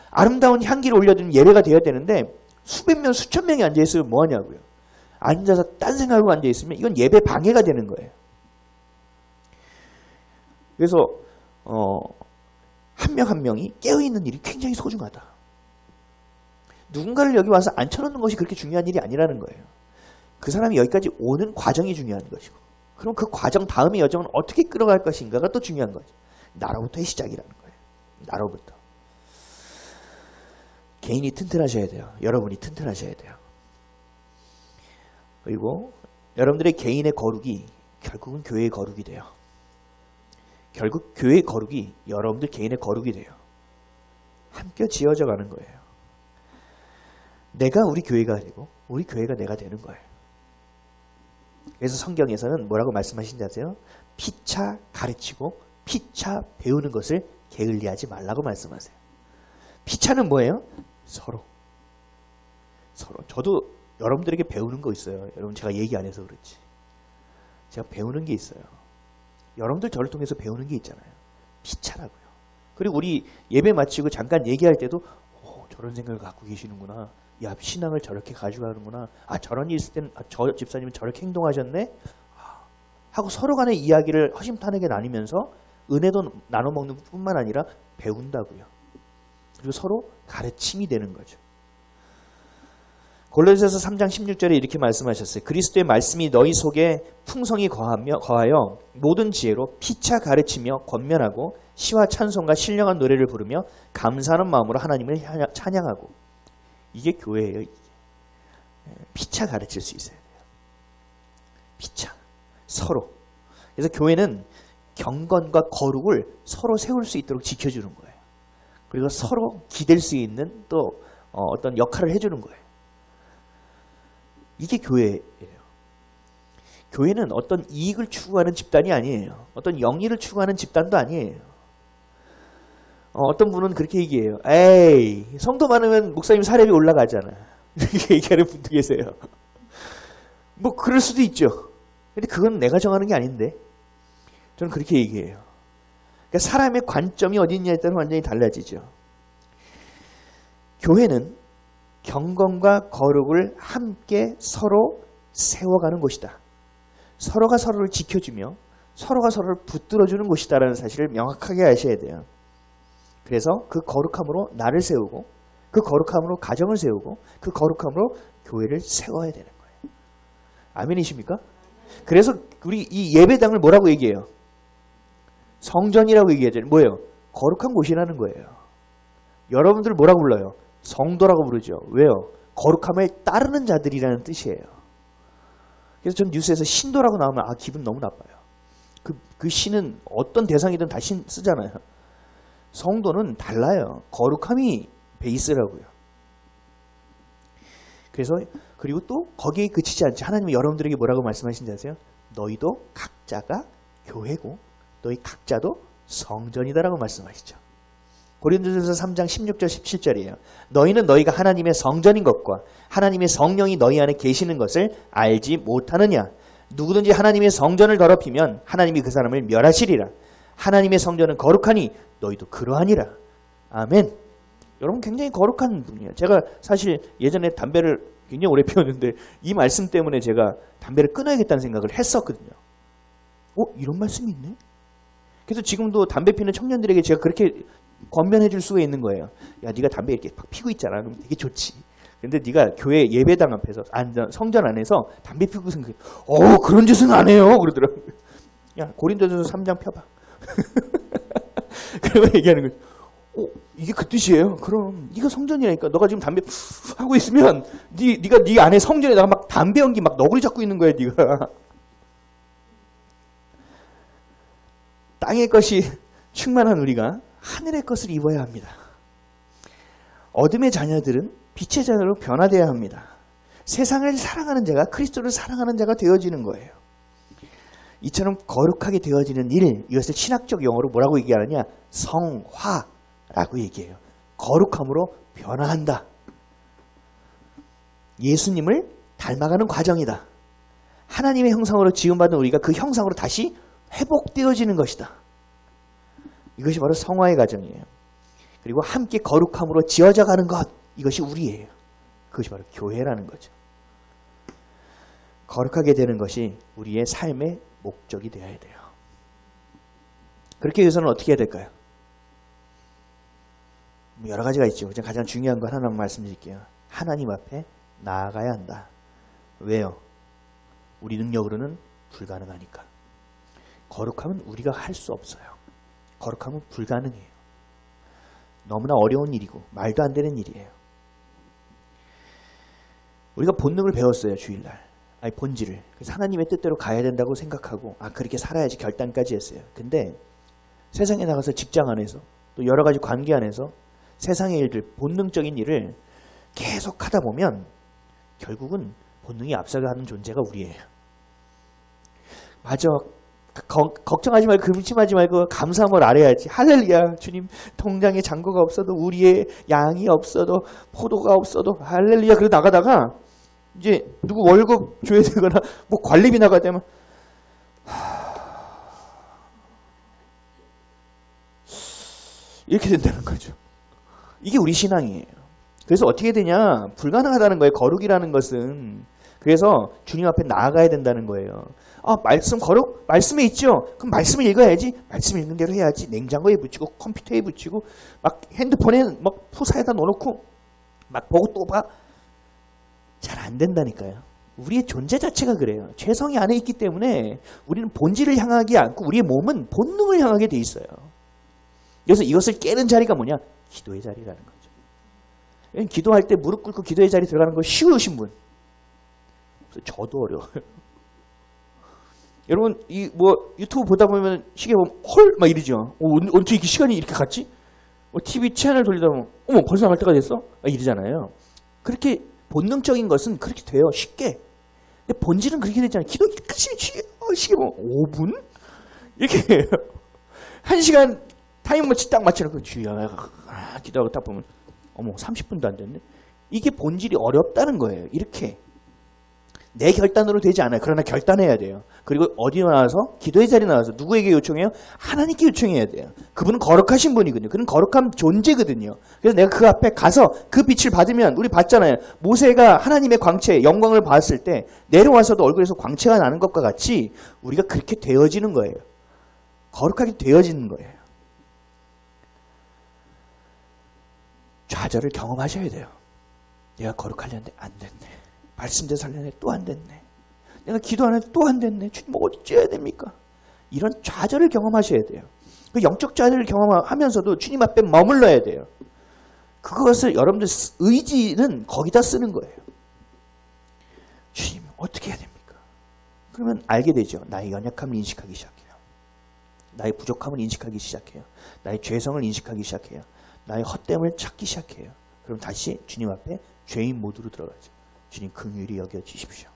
아름다운 향기를 올려드리는 예배가 되어야 되는데 수백 명, 수천 명이 앉아 있으면 뭐 하냐고요. 앉아서 딴 생각하고 앉아 있으면 이건 예배 방해가 되는 거예요. 그래서 한 명 한 명이 깨어있는 일이 굉장히 소중하다. 누군가를 여기 와서 앉혀놓는 것이 그렇게 중요한 일이 아니라는 거예요. 그 사람이 여기까지 오는 과정이 중요한 것이고 그럼 그 과정 다음의 여정은 어떻게 끌어갈 것인가가 또 중요한 거죠. 나로부터의 시작이라는 거예요. 나로부터. 개인이 튼튼하셔야 돼요. 여러분이 튼튼하셔야 돼요. 그리고 여러분들의 개인의 거룩이 결국은 교회의 거룩이 돼요. 결국 교회의 거룩이 여러분들 개인의 거룩이 돼요. 함께 지어져 가는 거예요. 내가 우리 교회가 되고 우리 교회가 내가 되는 거예요. 그래서 성경에서는 뭐라고 말씀하신지 아세요? 피차 가르치고 피차 배우는 것을 게을리하지 말라고 말씀하세요. 피차는 뭐예요? 서로. 저도 여러분들에게 배우는 거 있어요. 여러분 제가 얘기 안 해서 그렇지. 제가 배우는 게 있어요. 여러분들 저를 통해서 배우는 게 있잖아요. 피차라고요. 그리고 우리 예배 마치고 잠깐 얘기할 때도 저런 생각을 갖고 계시는구나. 야, 신앙을 저렇게 가져가는구나. 저런 일 있을 때는 저 집사님은 저렇게 행동하셨네. 하고 서로 간의 이야기를 허심탄회하게 나누면서 은혜도 나눠 먹는 뿐만 아니라 배운다고요. 그리고 서로 가르침이 되는 거죠. 골로새서 3장 16절에 이렇게 말씀하셨어요. 그리스도의 말씀이 너희 속에 풍성히 거하여 모든 지혜로 피차 가르치며 권면하고 시와 찬송과 신령한 노래를 부르며 감사하는 마음으로 하나님을 찬양하고. 이게 교회예요. 이게. 피차 가르칠 수 있어야 돼요. 피차. 서로. 그래서 교회는 경건과 거룩을 서로 세울 수 있도록 지켜주는 거예요. 그리고 서로 기댈 수 있는 또 어떤 역할을 해주는 거예요. 이게 교회예요. 교회는 어떤 이익을 추구하는 집단이 아니에요. 어떤 영리를 추구하는 집단도 아니에요. 어떤 분은 그렇게 얘기해요. 에이, 성도 많으면 목사님 사례비 올라가잖아. 이렇게 얘기하는 분도 계세요. 뭐 그럴 수도 있죠. 근데 그건 내가 정하는 게 아닌데. 저는 그렇게 얘기해요. 그러니까 사람의 관점이 어디 있냐에 따라 완전히 달라지죠. 교회는 경건과 거룩을 함께 서로 세워가는 곳이다. 서로가 서로를 지켜주며 서로가 서로를 붙들어주는 곳이다라는 사실을 명확하게 아셔야 돼요. 그래서 그 거룩함으로 나를 세우고 그 거룩함으로 가정을 세우고 그 거룩함으로 교회를 세워야 되는 거예요. 아멘이십니까? 그래서 우리 이 예배당을 뭐라고 얘기해요? 성전이라고 얘기하죠. 뭐예요? 거룩한 곳이라는 거예요. 여러분들 뭐라고 불러요? 성도라고 부르죠. 왜요? 거룩함을 따르는 자들이라는 뜻이에요. 그래서 전 뉴스에서 신도라고 나오면 기분 너무 나빠요. 그 신은 어떤 대상이든 다 신 쓰잖아요. 성도는 달라요. 거룩함이 베이스라고요. 그래서 그리고 또 거기에 그치지 않지. 하나님이 여러분들에게 뭐라고 말씀하신지 아세요? 너희도 각자가 교회고 너희 각자도 성전이다라고 말씀하시죠. 고린도전서 3장 16절 17절이에요. 너희는 너희가 하나님의 성전인 것과 하나님의 성령이 너희 안에 계시는 것을 알지 못하느냐. 누구든지 하나님의 성전을 더럽히면 하나님이 그 사람을 멸하시리라. 하나님의 성전은 거룩하니 너희도 그러하니라. 아멘. 여러분 굉장히 거룩한 분이에요. 제가 사실 예전에 담배를 굉장히 오래 피웠는데 이 말씀 때문에 제가 담배를 끊어야겠다는 생각을 했었거든요. 이런 말씀이 있네? 그래서 지금도 담배 피는 청년들에게 제가 그렇게 권면해 줄 수가 있는 거예요. 야, 네가 담배 이렇게 막 피고 있잖아. 그럼 되게 좋지. 근데 네가 교회 예배당 앞에서 성전 안에서 담배 피고 생각해. 그런 짓은 안 해요. 그러더라고요. 야, 고린도전서 3장 펴봐. 그러고 얘기하는 거예요. 이게 그 뜻이에요. 그럼 네가 성전이라니까. 너가 지금 담배 하고 있으면 네가 네 안에 성전에다가 막 담배 연기 막 너구리 잡고 있는 거야, 네가. 땅의 것이 충만한 우리가 하늘의 것을 입어야 합니다. 어둠의 자녀들은 빛의 자녀로 변화되어야 합니다. 세상을 사랑하는 자가 그리스도를 사랑하는 자가 되어지는 거예요. 이처럼 거룩하게 되어지는 일, 이것을 신학적 용어로 뭐라고 얘기하느냐? 성화라고 얘기해요. 거룩함으로 변화한다. 예수님을 닮아가는 과정이다. 하나님의 형상으로 지음받은 우리가 그 형상으로 다시 회복되어지는 것이다. 이것이 바로 성화의 과정이에요. 그리고 함께 거룩함으로 지어져 가는 것, 이것이 우리예요. 그것이 바로 교회라는 거죠. 거룩하게 되는 것이 우리의 삶의 목적이 되어야 돼요. 그렇게 위해서는 어떻게 해야 될까요? 여러 가지가 있죠. 가장 중요한 건 하나만 말씀드릴게요. 하나님 앞에 나아가야 한다. 왜요? 우리 능력으로는 불가능하니까. 거룩함은 우리가 할 수 없어요. 거룩함은 불가능해요. 너무나 어려운 일이고 말도 안 되는 일이에요. 우리가 본능을 배웠어요. 주일날. 본질을. 그래서 하나님의 뜻대로 가야 된다고 생각하고 그렇게 살아야지 결단까지 했어요. 근데 세상에 나가서 직장 안에서 또 여러 가지 관계 안에서 세상의 일들, 본능적인 일을 계속 하다 보면 결국은 본능이 앞서가는 존재가 우리예요. 맞아. 걱정하지 말고 근심하지 말고 감사함을 알아야지. 할렐루야. 주님 통장에 잔고가 없어도 우리의 양이 없어도 포도가 없어도 할렐루야. 그러고 나가다가 이제 누구 월급 줘야 되거나 뭐 관리비 나가야 되면 이렇게 된다는 거죠. 이게 우리 신앙이에요. 그래서 어떻게 되냐? 불가능하다는 거예요. 거룩이라는 것은. 그래서 주님 앞에 나아가야 된다는 거예요. 말씀 거룩? 말씀에 있죠? 그럼 말씀을 읽어야지. 말씀 읽는 대로 해야지. 냉장고에 붙이고 컴퓨터에 붙이고 막 핸드폰에 막 푸사에다 넣어놓고 막 보고 또 봐. 잘 안 된다니까요. 우리의 존재 자체가 그래요. 죄성이 안에 있기 때문에 우리는 본질을 향하지 않고 우리의 몸은 본능을 향하게 돼 있어요. 그래서 이것을 깨는 자리가 뭐냐? 기도의 자리라는 거죠. 기도할 때 무릎 꿇고 기도의 자리 들어가는 거 쉬우신 분. 저도 어려워요. 여러분 유튜브 보다 보면 시계 보면 헐 막 이러죠. 언제 이렇게 시간이 이렇게 갔지? TV 채널 돌리다 보면 어머 벌써 나갈 때가 됐어? 이러잖아요. 그렇게 본능적인 것은 그렇게 돼요. 쉽게. 근데 본질은 그렇게 되잖아요. 기도까지 시계 보면 5분? 이렇게 해요. 1시간 타임머치 딱 맞춰놓고 주여 기도하고 딱 보면 어머 30분도 안 됐네. 이게 본질이 어렵다는 거예요. 이렇게. 내 결단으로 되지 않아요. 그러나 결단해야 돼요. 그리고 어디 나와서? 기도의 자리에 나와서 누구에게 요청해요? 하나님께 요청해야 돼요. 그분은 거룩하신 분이거든요. 그는 거룩한 존재거든요. 그래서 내가 그 앞에 가서 그 빛을 받으면, 우리 봤잖아요. 모세가 하나님의 광채, 영광을 봤을 때 내려와서도 얼굴에서 광채가 나는 것과 같이 우리가 그렇게 되어지는 거예요. 거룩하게 되어지는 거예요. 좌절을 경험하셔야 돼요. 내가 거룩하려는데 안 됐네. 말씀대로 살려는데 또 안 됐네. 내가 기도하는데 또 안 됐네. 주님 어찌해야 됩니까? 이런 좌절을 경험하셔야 돼요. 그 영적 좌절을 경험하면서도 주님 앞에 머물러야 돼요. 그것을 여러분들 의지는 거기다 쓰는 거예요. 주님 어떻게 해야 됩니까? 그러면 알게 되죠. 나의 연약함을 인식하기 시작해요. 나의 부족함을 인식하기 시작해요. 나의 죄성을 인식하기 시작해요. 나의 헛됨을 찾기 시작해요. 그럼 다시 주님 앞에 죄인 모드로 들어가죠. 주님 긍휼히 여겨주십시오.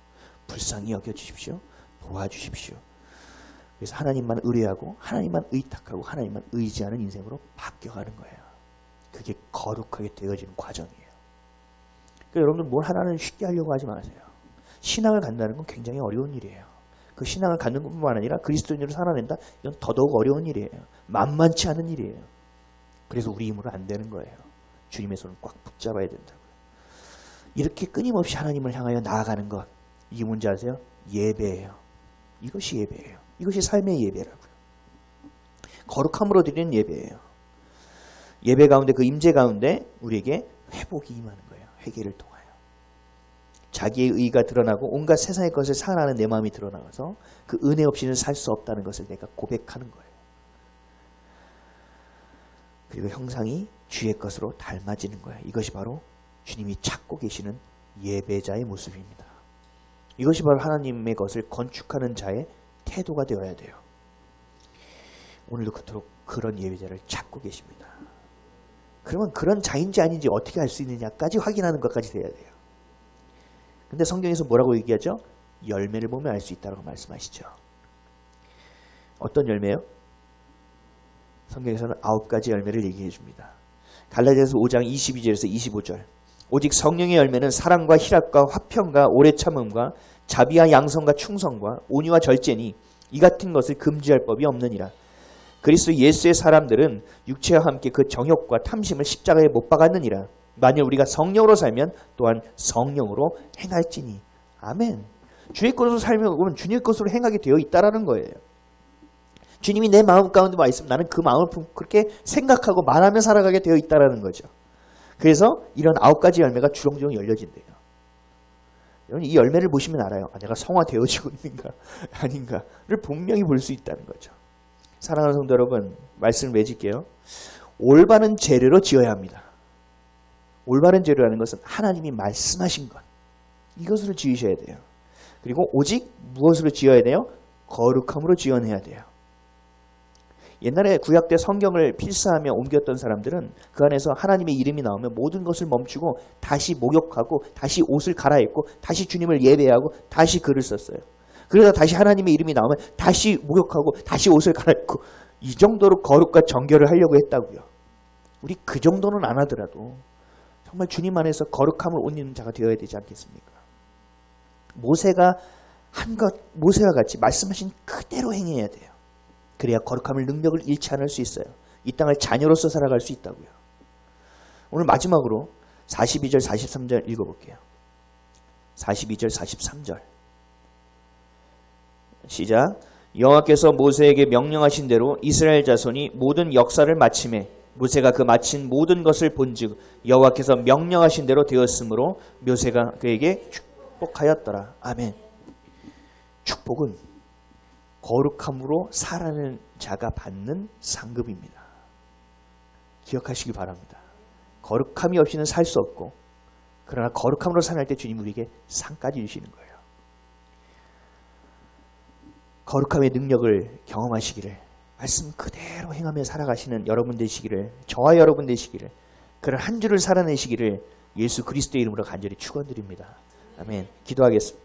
불쌍히 여겨주십시오. 도와주십시오. 그래서 하나님만 의뢰하고 하나님만 의탁하고 하나님만 의지하는 인생으로 바뀌어가는 거예요. 그게 거룩하게 되어지는 과정이에요. 그러니까 여러분들 뭘 하나는 쉽게 하려고 하지 마세요. 신앙을 갖는다는 건 굉장히 어려운 일이에요. 그 신앙을 갖는 것뿐만 아니라 그리스도인으로 살아낸다? 이건 더더욱 어려운 일이에요. 만만치 않은 일이에요. 그래서 우리 힘으로 안 되는 거예요. 주님의 손을 꽉 붙잡아야 된다고요. 이렇게 끊임없이 하나님을 향하여 나아가는 것, 이게 뭔지 아세요? 예배예요. 이것이 예배예요. 이것이 삶의 예배라고요. 거룩함으로 드리는 예배예요. 예배 가운데, 그 임재 가운데 우리에게 회복이 임하는 거예요. 회개를 통하여. 자기의 의의가 드러나고 온갖 세상의 것을 사랑하는 내 마음이 드러나서 그 은혜 없이는 살 수 없다는 것을 내가 고백하는 거예요. 그리고 형상이 주의 것으로 닮아지는 거예요. 이것이 바로 주님이 찾고 계시는 예배자의 모습입니다. 이것이 바로 하나님의 것을 건축하는 자의 태도가 되어야 돼요. 오늘도 그토록 그런 예배자를 찾고 계십니다. 그러면 그런 자인지 아닌지 어떻게 알 수 있느냐까지 확인하는 것까지 돼야 돼요. 근데 성경에서 뭐라고 얘기하죠? 열매를 보면 알 수 있다고 말씀하시죠. 어떤 열매요? 성경에서는 9가지 열매를 얘기해 줍니다. 갈라디아서 5장 22절에서 25절. 오직 성령의 열매는 사랑과 희락과 화평과 오래 참음과 자비와 양성과 충성과 온유와 절제니 이 같은 것을 금지할 법이 없느니라. 그리스도 예수의 사람들은 육체와 함께 그 정욕과 탐심을 십자가에 못 박았느니라. 만일 우리가 성령으로 살면 또한 성령으로 행할지니. 아멘. 주의 것으로 살면 주님의 것으로 행하게 되어 있다라는 거예요. 주님이 내 마음 가운데 와 있으면 나는 그 마음을 그렇게 생각하고 말하며 살아가게 되어 있다라는 거죠. 그래서 이런 9가지 열매가 주렁주렁 열려진대요. 여러분 이 열매를 보시면 알아요. 내가 성화되어지고 있는가 아닌가를 분명히 볼 수 있다는 거죠. 사랑하는 성도 여러분, 말씀을 맺을게요. 올바른 재료로 지어야 합니다. 올바른 재료라는 것은 하나님이 말씀하신 것, 이것으로 지으셔야 돼요. 그리고 오직 무엇으로 지어야 돼요? 거룩함으로 지어내야 돼요. 옛날에 구약 때 성경을 필사하며 옮겼던 사람들은 그 안에서 하나님의 이름이 나오면 모든 것을 멈추고 다시 목욕하고 다시 옷을 갈아입고 다시 주님을 예배하고 다시 글을 썼어요. 그러다 다시 하나님의 이름이 나오면 다시 목욕하고 다시 옷을 갈아입고 이 정도로 거룩과 정결을 하려고 했다고요. 우리 그 정도는 안 하더라도 정말 주님 안에서 거룩함을 옷 입는 자가 되어야 되지 않겠습니까? 모세가 한 것, 모세와 같이 말씀하신 그대로 행해야 돼요. 그래야 거룩함을 능력을 잃지 않을 수 있어요. 이 땅을 자녀로서 살아갈 수 있다고요. 오늘 마지막으로 42절 43절 읽어볼게요. 42절 43절 시작. 여호와께서 모세에게 명령하신 대로 이스라엘 자손이 모든 역사를 마침에 모세가 그 마친 모든 것을 본즉 여호와께서 명령하신 대로 되었으므로 모세가 그에게 축복하였더라. 아멘. 축복은 거룩함으로 살아가는 자가 받는 상급입니다. 기억하시기 바랍니다. 거룩함이 없이는 살 수 없고 그러나 거룩함으로 살아갈 때 주님 우리에게 상까지 주시는 거예요. 거룩함의 능력을 경험하시기를, 말씀 그대로 행하며 살아가시는 여러분 되시기를, 저와 여러분 되시기를, 그런 한 주를 살아내시기를 예수 그리스도의 이름으로 간절히 축원드립니다. 아멘. 기도하겠습니다.